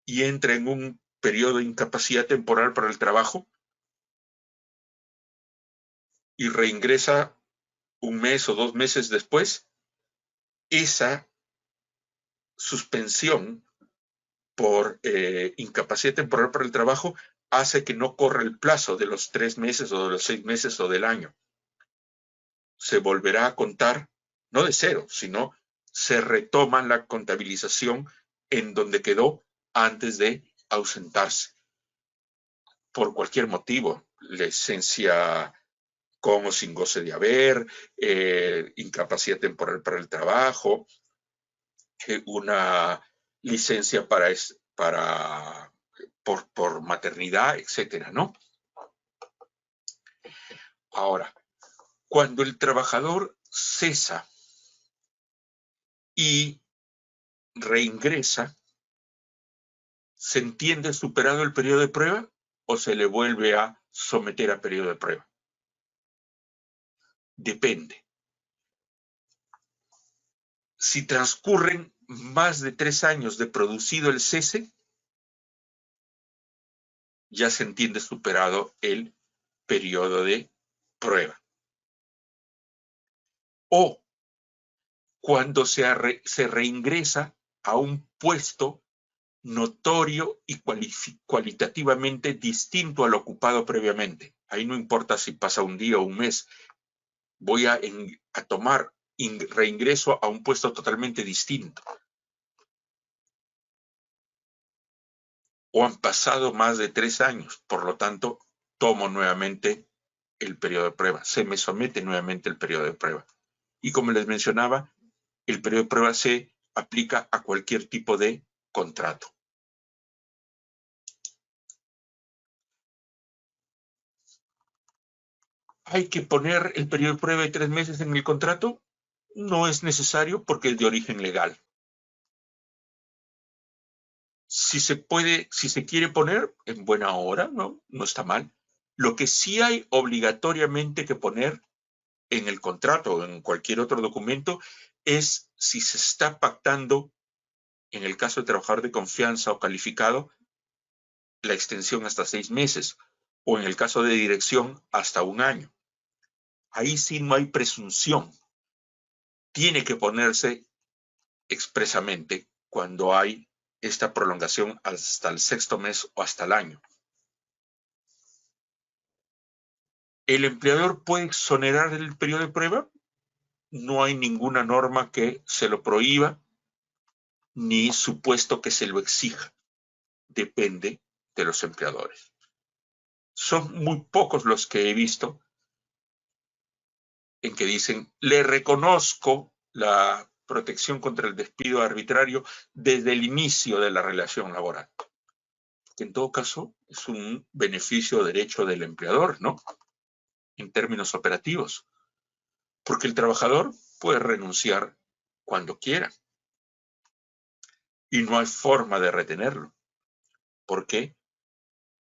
y entra en un periodo de incapacidad temporal para el trabajo y reingresa 1 mes o 2 meses después, esa suspensión por incapacidad temporal para el trabajo hace que no corra el plazo de los 3 meses o de los 6 meses o del año. Se volverá a contar, no de cero, sino se retoma la contabilización en donde quedó antes de ausentarse. por cualquier motivo, licencia con o sin goce de haber, incapacidad temporal para el trabajo, una licencia por maternidad, etcétera, ¿no? Ahora, cuando el trabajador cesa y reingresa, ¿se entiende superado el periodo de prueba o se le vuelve a someter a periodo de prueba? Depende. Si transcurren más de 3 años de producido el cese, ya se entiende superado el periodo de prueba. O cuando se reingresa a un puesto notorio y cualitativamente distinto al ocupado previamente. Ahí no importa si pasa un día o un mes. Voy a tomar reingreso a un puesto totalmente distinto. O han pasado más de 3 años, por lo tanto, tomo nuevamente el periodo de prueba. Se me somete nuevamente el periodo de prueba. Y como les mencionaba, el periodo de prueba se aplica a cualquier tipo de contrato. ¿Hay que poner el periodo de prueba de 3 meses en el contrato? No es necesario porque es de origen legal. Si se quiere poner, en buena hora, no está mal. Lo que sí hay obligatoriamente que poner en el contrato o en cualquier otro documento es si se está pactando, en el caso de trabajador de confianza o calificado, la extensión hasta 6 meses o en el caso de dirección hasta 1 año. Ahí sí no hay presunción. Tiene que ponerse expresamente cuando hay esta prolongación hasta el 6º mes o hasta el año. ¿El empleador puede exonerar el periodo de prueba? No hay ninguna norma que se lo prohíba, ni supuesto que se lo exija. Depende de los empleadores. Son muy pocos los que he visto en que dicen, le reconozco la protección contra el despido arbitrario desde el inicio de la relación laboral. Que en todo caso es un beneficio o derecho del empleador, ¿no? En términos operativos. Porque el trabajador puede renunciar cuando quiera. Y no hay forma de retenerlo. ¿Por qué?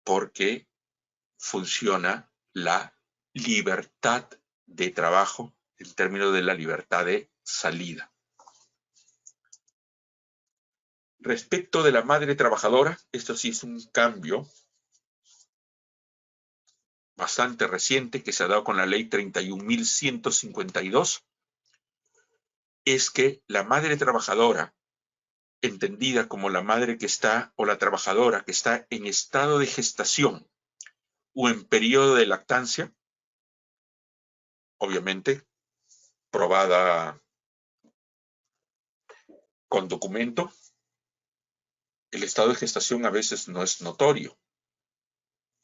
Porque funciona la libertad de trabajo en términos de la libertad de salida. Respecto de la madre trabajadora, esto sí es un cambio bastante reciente que se ha dado con la ley 31.152, es que la madre trabajadora, entendida como la madre que está o la trabajadora que está en estado de gestación o en periodo de lactancia, obviamente probada con documento, el estado de gestación a veces no es notorio.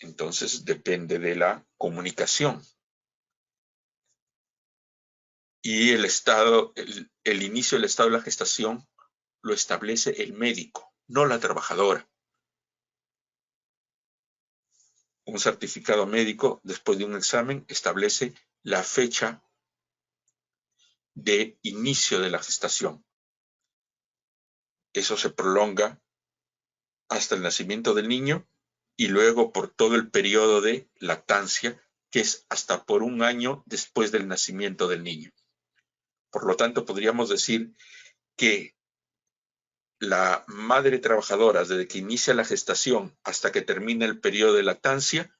Entonces depende de la comunicación. Y el inicio del estado de la gestación lo establece el médico, no la trabajadora. Un certificado médico, después de un examen, establece la fecha de inicio de la gestación. Eso se prolonga hasta el nacimiento del niño y luego por todo el periodo de lactancia, que es hasta por 1 año después del nacimiento del niño. Por lo tanto, podríamos decir que la madre trabajadora, desde que inicia la gestación hasta que termina el periodo de lactancia,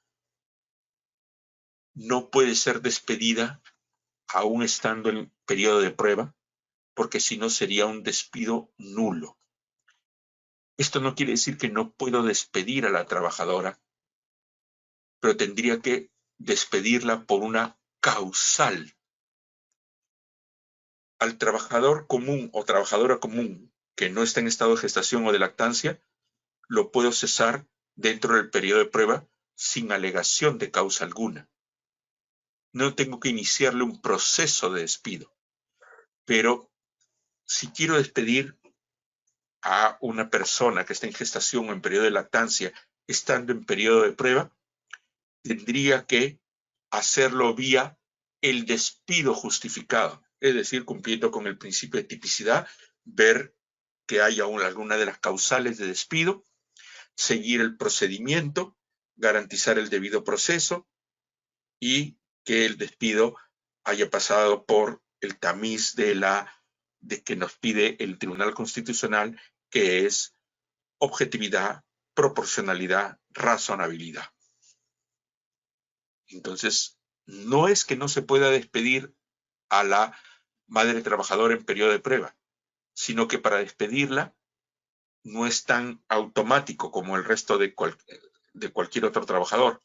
no puede ser despedida aún estando en periodo de prueba, porque si no sería un despido nulo. Esto no quiere decir que no puedo despedir a la trabajadora, pero tendría que despedirla por una causal. Al trabajador común o trabajadora común que no está en estado de gestación o de lactancia, lo puedo cesar dentro del periodo de prueba sin alegación de causa alguna. No tengo que iniciarle un proceso de despido. Pero si quiero despedir a una persona que está en gestación o en periodo de lactancia, estando en periodo de prueba, tendría que hacerlo vía el despido justificado, es decir, cumpliendo con el principio de tipicidad, ver que haya alguna de las causales de despido, seguir el procedimiento, garantizar el debido proceso y que el despido haya pasado por el tamiz de que nos pide el Tribunal Constitucional, que es objetividad, proporcionalidad, razonabilidad. Entonces, no es que no se pueda despedir a la madre trabajadora en periodo de prueba, sino que para despedirla no es tan automático como el resto de cualquier otro trabajador.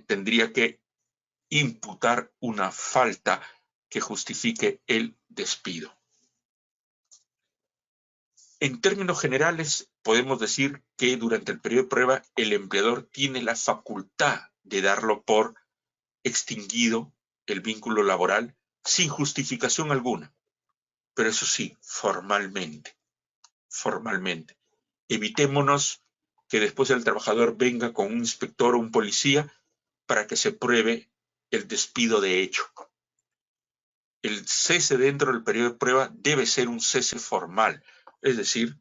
Tendría que imputar una falta que justifique el despido. En términos generales, podemos decir que durante el periodo de prueba el empleador tiene la facultad de darlo por extinguido el vínculo laboral sin justificación alguna. Pero eso sí, formalmente. Evitémonos que después el trabajador venga con un inspector o un policía para que se pruebe el despido de hecho. El cese dentro del periodo de prueba debe ser un cese formal, es decir,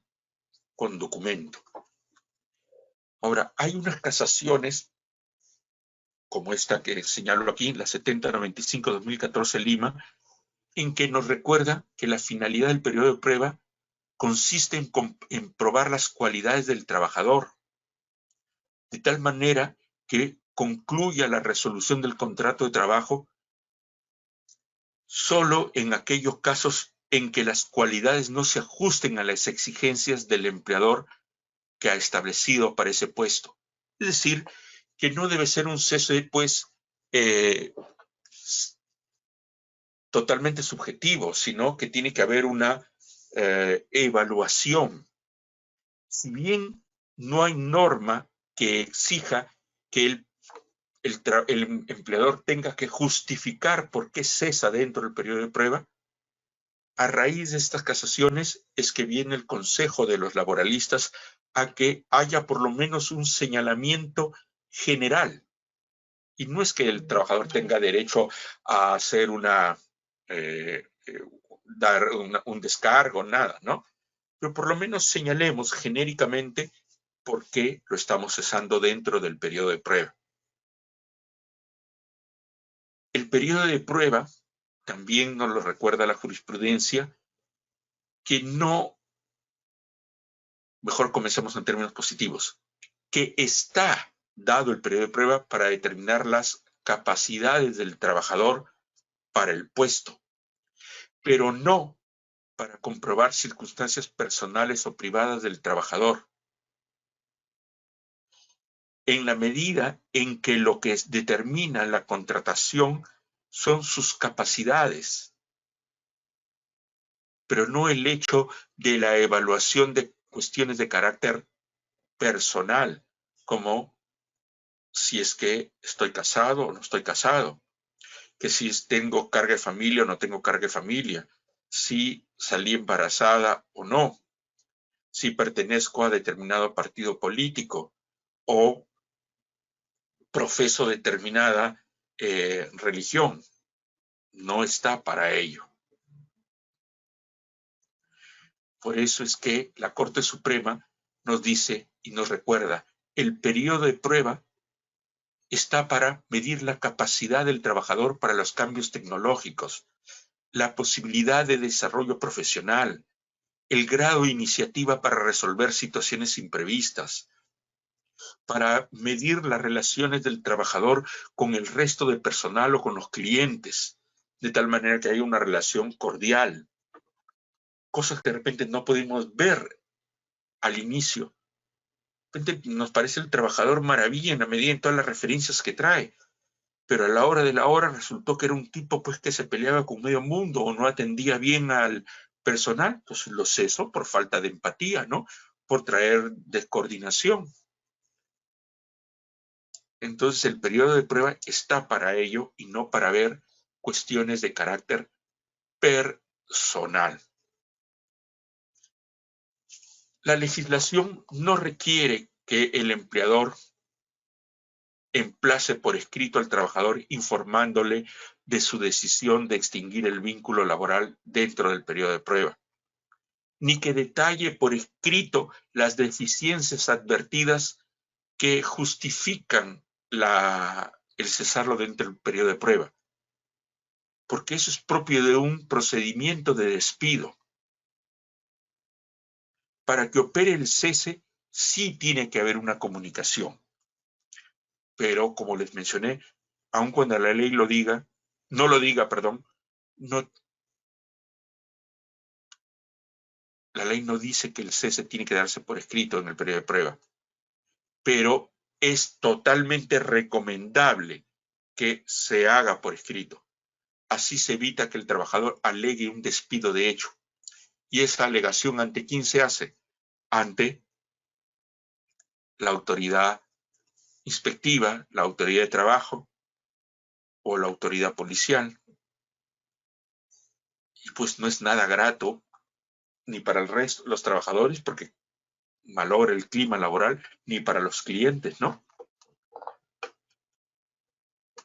con documento. Ahora, hay unas casaciones, como esta que señalo aquí, la 7095-2014 Lima, en que nos recuerda que la finalidad del periodo de prueba consiste en probar las cualidades del trabajador, de tal manera que concluya la resolución del contrato de trabajo solo en aquellos casos en que las cualidades no se ajusten a las exigencias del empleador que ha establecido para ese puesto. Es decir, que no debe ser un cese, pues, totalmente subjetivo, sino que tiene que haber una evaluación. Si bien no hay norma que exija que el empleador tenga que justificar por qué cesa dentro del periodo de prueba, a raíz de estas casaciones es que viene el consejo de los laboralistas a que haya por lo menos un señalamiento general. Y no es que el trabajador tenga derecho a hacer dar un descargo, nada, ¿no? Pero por lo menos señalemos genéricamente por qué lo estamos cesando dentro del periodo de prueba. El periodo de prueba también nos lo recuerda la jurisprudencia, que no, mejor comencemos en términos positivos, que está dado el periodo de prueba para determinar las capacidades del trabajador para el puesto, pero no para comprobar circunstancias personales o privadas del trabajador. En la medida en que lo que determina la contratación son sus capacidades, pero no el hecho de la evaluación de cuestiones de carácter personal, como si es que estoy casado o no estoy casado, que si tengo carga de familia o no tengo carga de familia, si salí embarazada o no, si pertenezco a determinado partido político o profeso determinada religión. No está para ello. Por eso es que la Corte Suprema nos dice y nos recuerda, el periodo de prueba está para medir la capacidad del trabajador para los cambios tecnológicos, la posibilidad de desarrollo profesional, el grado de iniciativa para resolver situaciones imprevistas, para medir las relaciones del trabajador con el resto del personal o con los clientes, de tal manera que haya una relación cordial. Cosas que de repente no pudimos ver al inicio. De repente nos parece el trabajador maravilla en la medida en todas las referencias que trae, pero a la hora de la hora resultó que era un tipo pues que se peleaba con medio mundo o no atendía bien al personal, entonces lo cesó por falta de empatía, ¿no? Por traer descoordinación. Entonces el periodo de prueba está para ello y no para ver cuestiones de carácter personal. La legislación no requiere que el empleador emplace por escrito al trabajador informándole de su decisión de extinguir el vínculo laboral dentro del periodo de prueba, ni que detalle por escrito las deficiencias advertidas que justifican el cesarlo dentro del periodo de prueba, porque eso es propio de un procedimiento de despido. Para que opere el cese, sí tiene que haber una comunicación. Pero, como les mencioné, aun cuando la ley lo diga, no lo diga, perdón, no, la ley no dice que el cese tiene que darse por escrito en el periodo de prueba, pero es totalmente recomendable que se haga por escrito. Así se evita que el trabajador alegue un despido de hecho. ¿Y esa alegación ante quién se hace? Ante la autoridad inspectiva, la autoridad de trabajo o la autoridad policial. Y pues no es nada grato ni para el resto, los trabajadores, porque malogra el clima laboral, ni para los clientes, ¿no?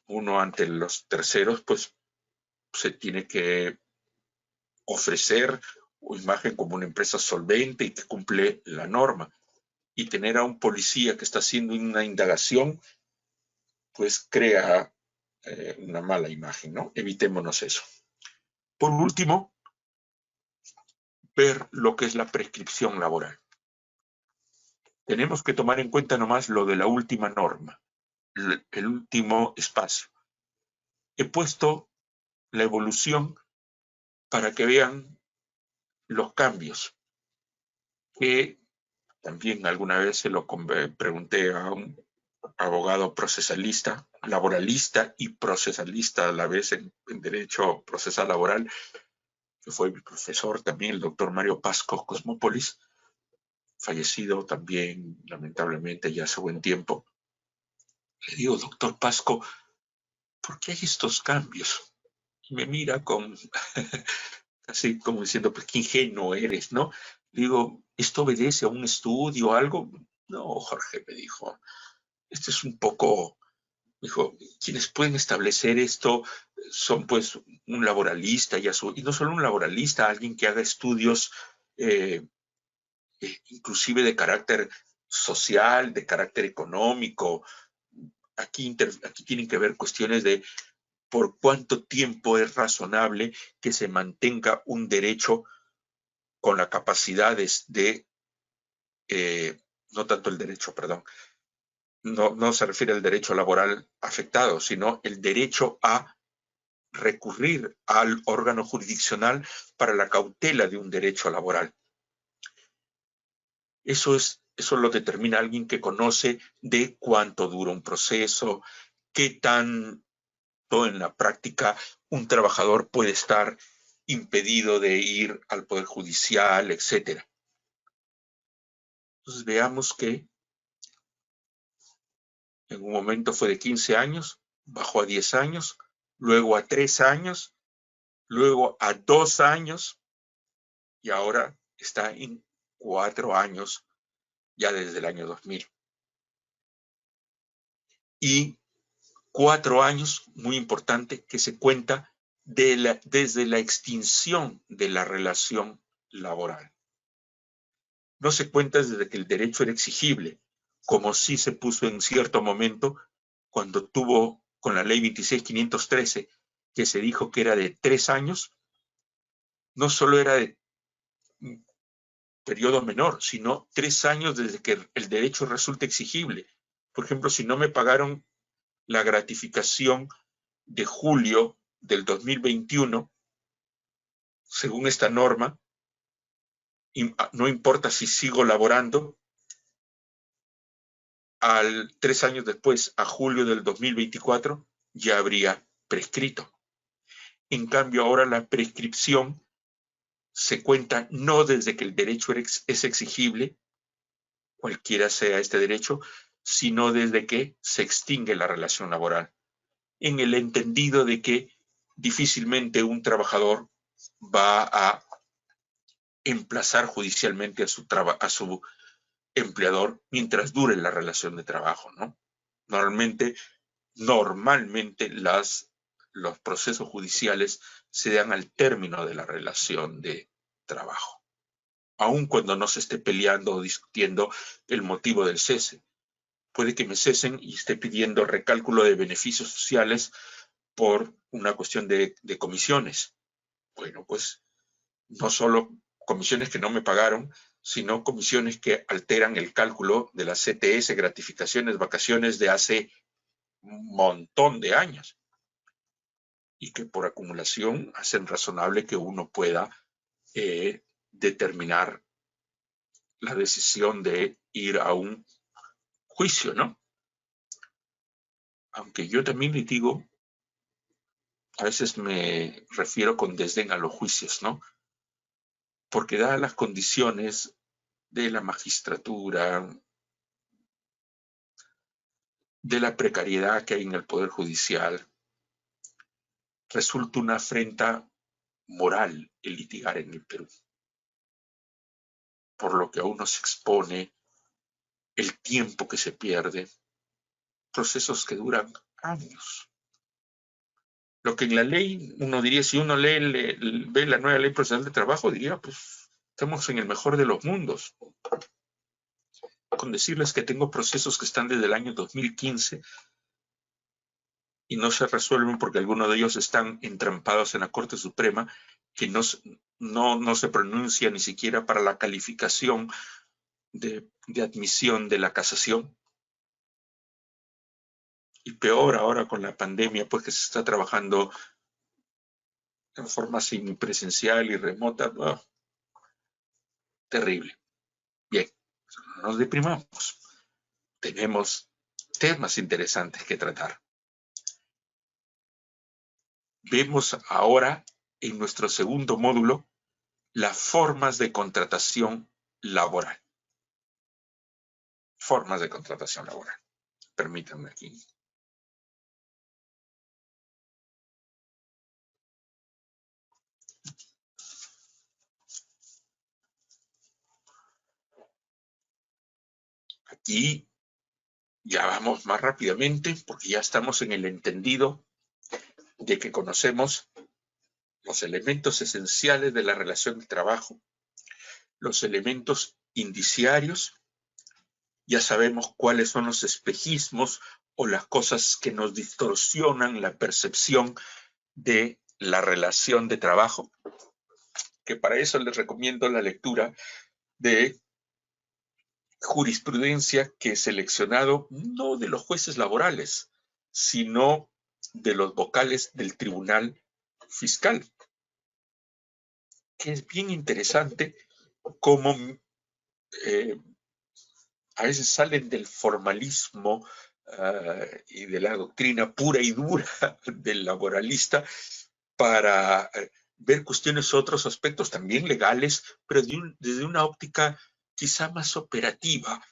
Uno ante los terceros, pues se tiene que ofrecer imagen como una empresa solvente y que cumple la norma. Y tener a un policía que está haciendo una indagación, pues crea una mala imagen, ¿no? Evitémonos eso. Por último, ver lo que es la prescripción laboral. Tenemos que tomar en cuenta nomás lo de la última norma, el último espacio. He puesto la evolución para que vean los cambios, que también alguna vez se lo pregunté a un abogado procesalista, laboralista y procesalista a la vez en derecho procesal laboral, que fue mi profesor también, el doctor Mario Pasco Cosmópolis, fallecido también lamentablemente ya hace buen tiempo. Le digo, doctor Pasco, ¿por qué hay estos cambios? Y me mira con así como diciendo, pues qué ingenuo eres, ¿no? Digo, ¿esto obedece a un estudio o algo? No, Jorge, me dijo, esto es un poco, dijo, quienes pueden establecer esto son pues un laboralista y no solo un laboralista, alguien que haga estudios inclusive de carácter social, de carácter económico. Aquí tienen que ver cuestiones de por cuánto tiempo es razonable que se mantenga un derecho con la capacidad de no tanto el derecho, perdón, no se refiere al derecho laboral afectado, sino el derecho a recurrir al órgano jurisdiccional para la cautela de un derecho laboral. Eso lo determina alguien que conoce de cuánto dura un proceso, qué tanto en la práctica un trabajador puede estar impedido de ir al Poder Judicial, etc. Entonces veamos que en un momento fue de 15 años, bajó a 10 años, luego a 3 años, luego a 2 años y ahora está en 4 años ya desde el año 2000. Y 4 años, muy importante, que se cuenta desde la extinción de la relación laboral. No se cuenta desde que el derecho era exigible, como sí se puso en cierto momento cuando tuvo con la ley 26.513, que se dijo que era de 3 años, no solo era de periodo menor, sino 3 años desde que el derecho resulta exigible. Por ejemplo, si no me pagaron la gratificación de julio del 2021, según esta norma, no importa si sigo laborando, al 3 años después, a julio del 2024, ya habría prescrito. En cambio, ahora la prescripción se cuenta no desde que el derecho es exigible, cualquiera sea este derecho, sino desde que se extingue la relación laboral, en el entendido de que difícilmente un trabajador va a emplazar judicialmente a su empleador mientras dure la relación de trabajo, ¿no? Normalmente los procesos judiciales se dan al término de la relación de trabajo, aun cuando no se esté peleando o discutiendo el motivo del cese. Puede que me cesen y esté pidiendo recálculo de beneficios sociales por una cuestión de comisiones. Bueno, pues no solo comisiones que no me pagaron, sino comisiones que alteran el cálculo de las CTS, gratificaciones, vacaciones de hace un montón de años, y que por acumulación hacen razonable que uno pueda determinar la decisión de ir a un juicio, ¿no? Aunque yo también le digo, a veces me refiero con desdén a los juicios, ¿no? Porque dadas las condiciones de la magistratura, de la precariedad que hay en el Poder Judicial, resulta una afrenta moral el litigar en el Perú. Por lo que a uno se expone, el tiempo que se pierde, procesos que duran años. Lo que en la ley, uno diría, si uno ve la nueva ley procesal de trabajo, diría, pues estamos en el mejor de los mundos. Con decirles que tengo procesos que están desde el año 2015 y no se resuelven porque algunos de ellos están entrampados en la Corte Suprema, que no se pronuncia ni siquiera para la calificación de admisión de la casación. Y peor ahora con la pandemia, pues que se está trabajando en forma semipresencial y remota. Oh, terrible. Bien, no nos deprimamos. Tenemos temas interesantes que tratar. Vemos ahora en nuestro segundo módulo las formas de contratación laboral. Formas de contratación laboral. Permítanme aquí. Aquí ya vamos más rápidamente porque ya estamos en el entendido de que conocemos los elementos esenciales de la relación de trabajo, los elementos indiciarios, ya sabemos cuáles son los espejismos o las cosas que nos distorsionan la percepción de la relación de trabajo, que para eso les recomiendo la lectura de jurisprudencia que he seleccionado no de los jueces laborales, sino de los vocales del Tribunal Fiscal, que es bien interesante cómo a veces salen del formalismo y de la doctrina pura y dura del laboralista para ver cuestiones, otros aspectos también legales, pero desde una óptica quizá más operativa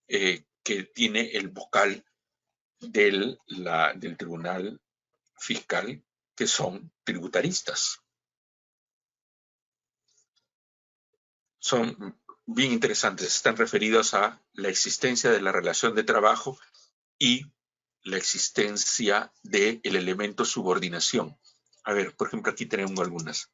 que tiene el vocal del Tribunal Fiscal, que son tributaristas. Son bien interesantes, están referidos a la existencia de la relación de trabajo y la existencia del elemento subordinación. A ver, por ejemplo, aquí tenemos algunas.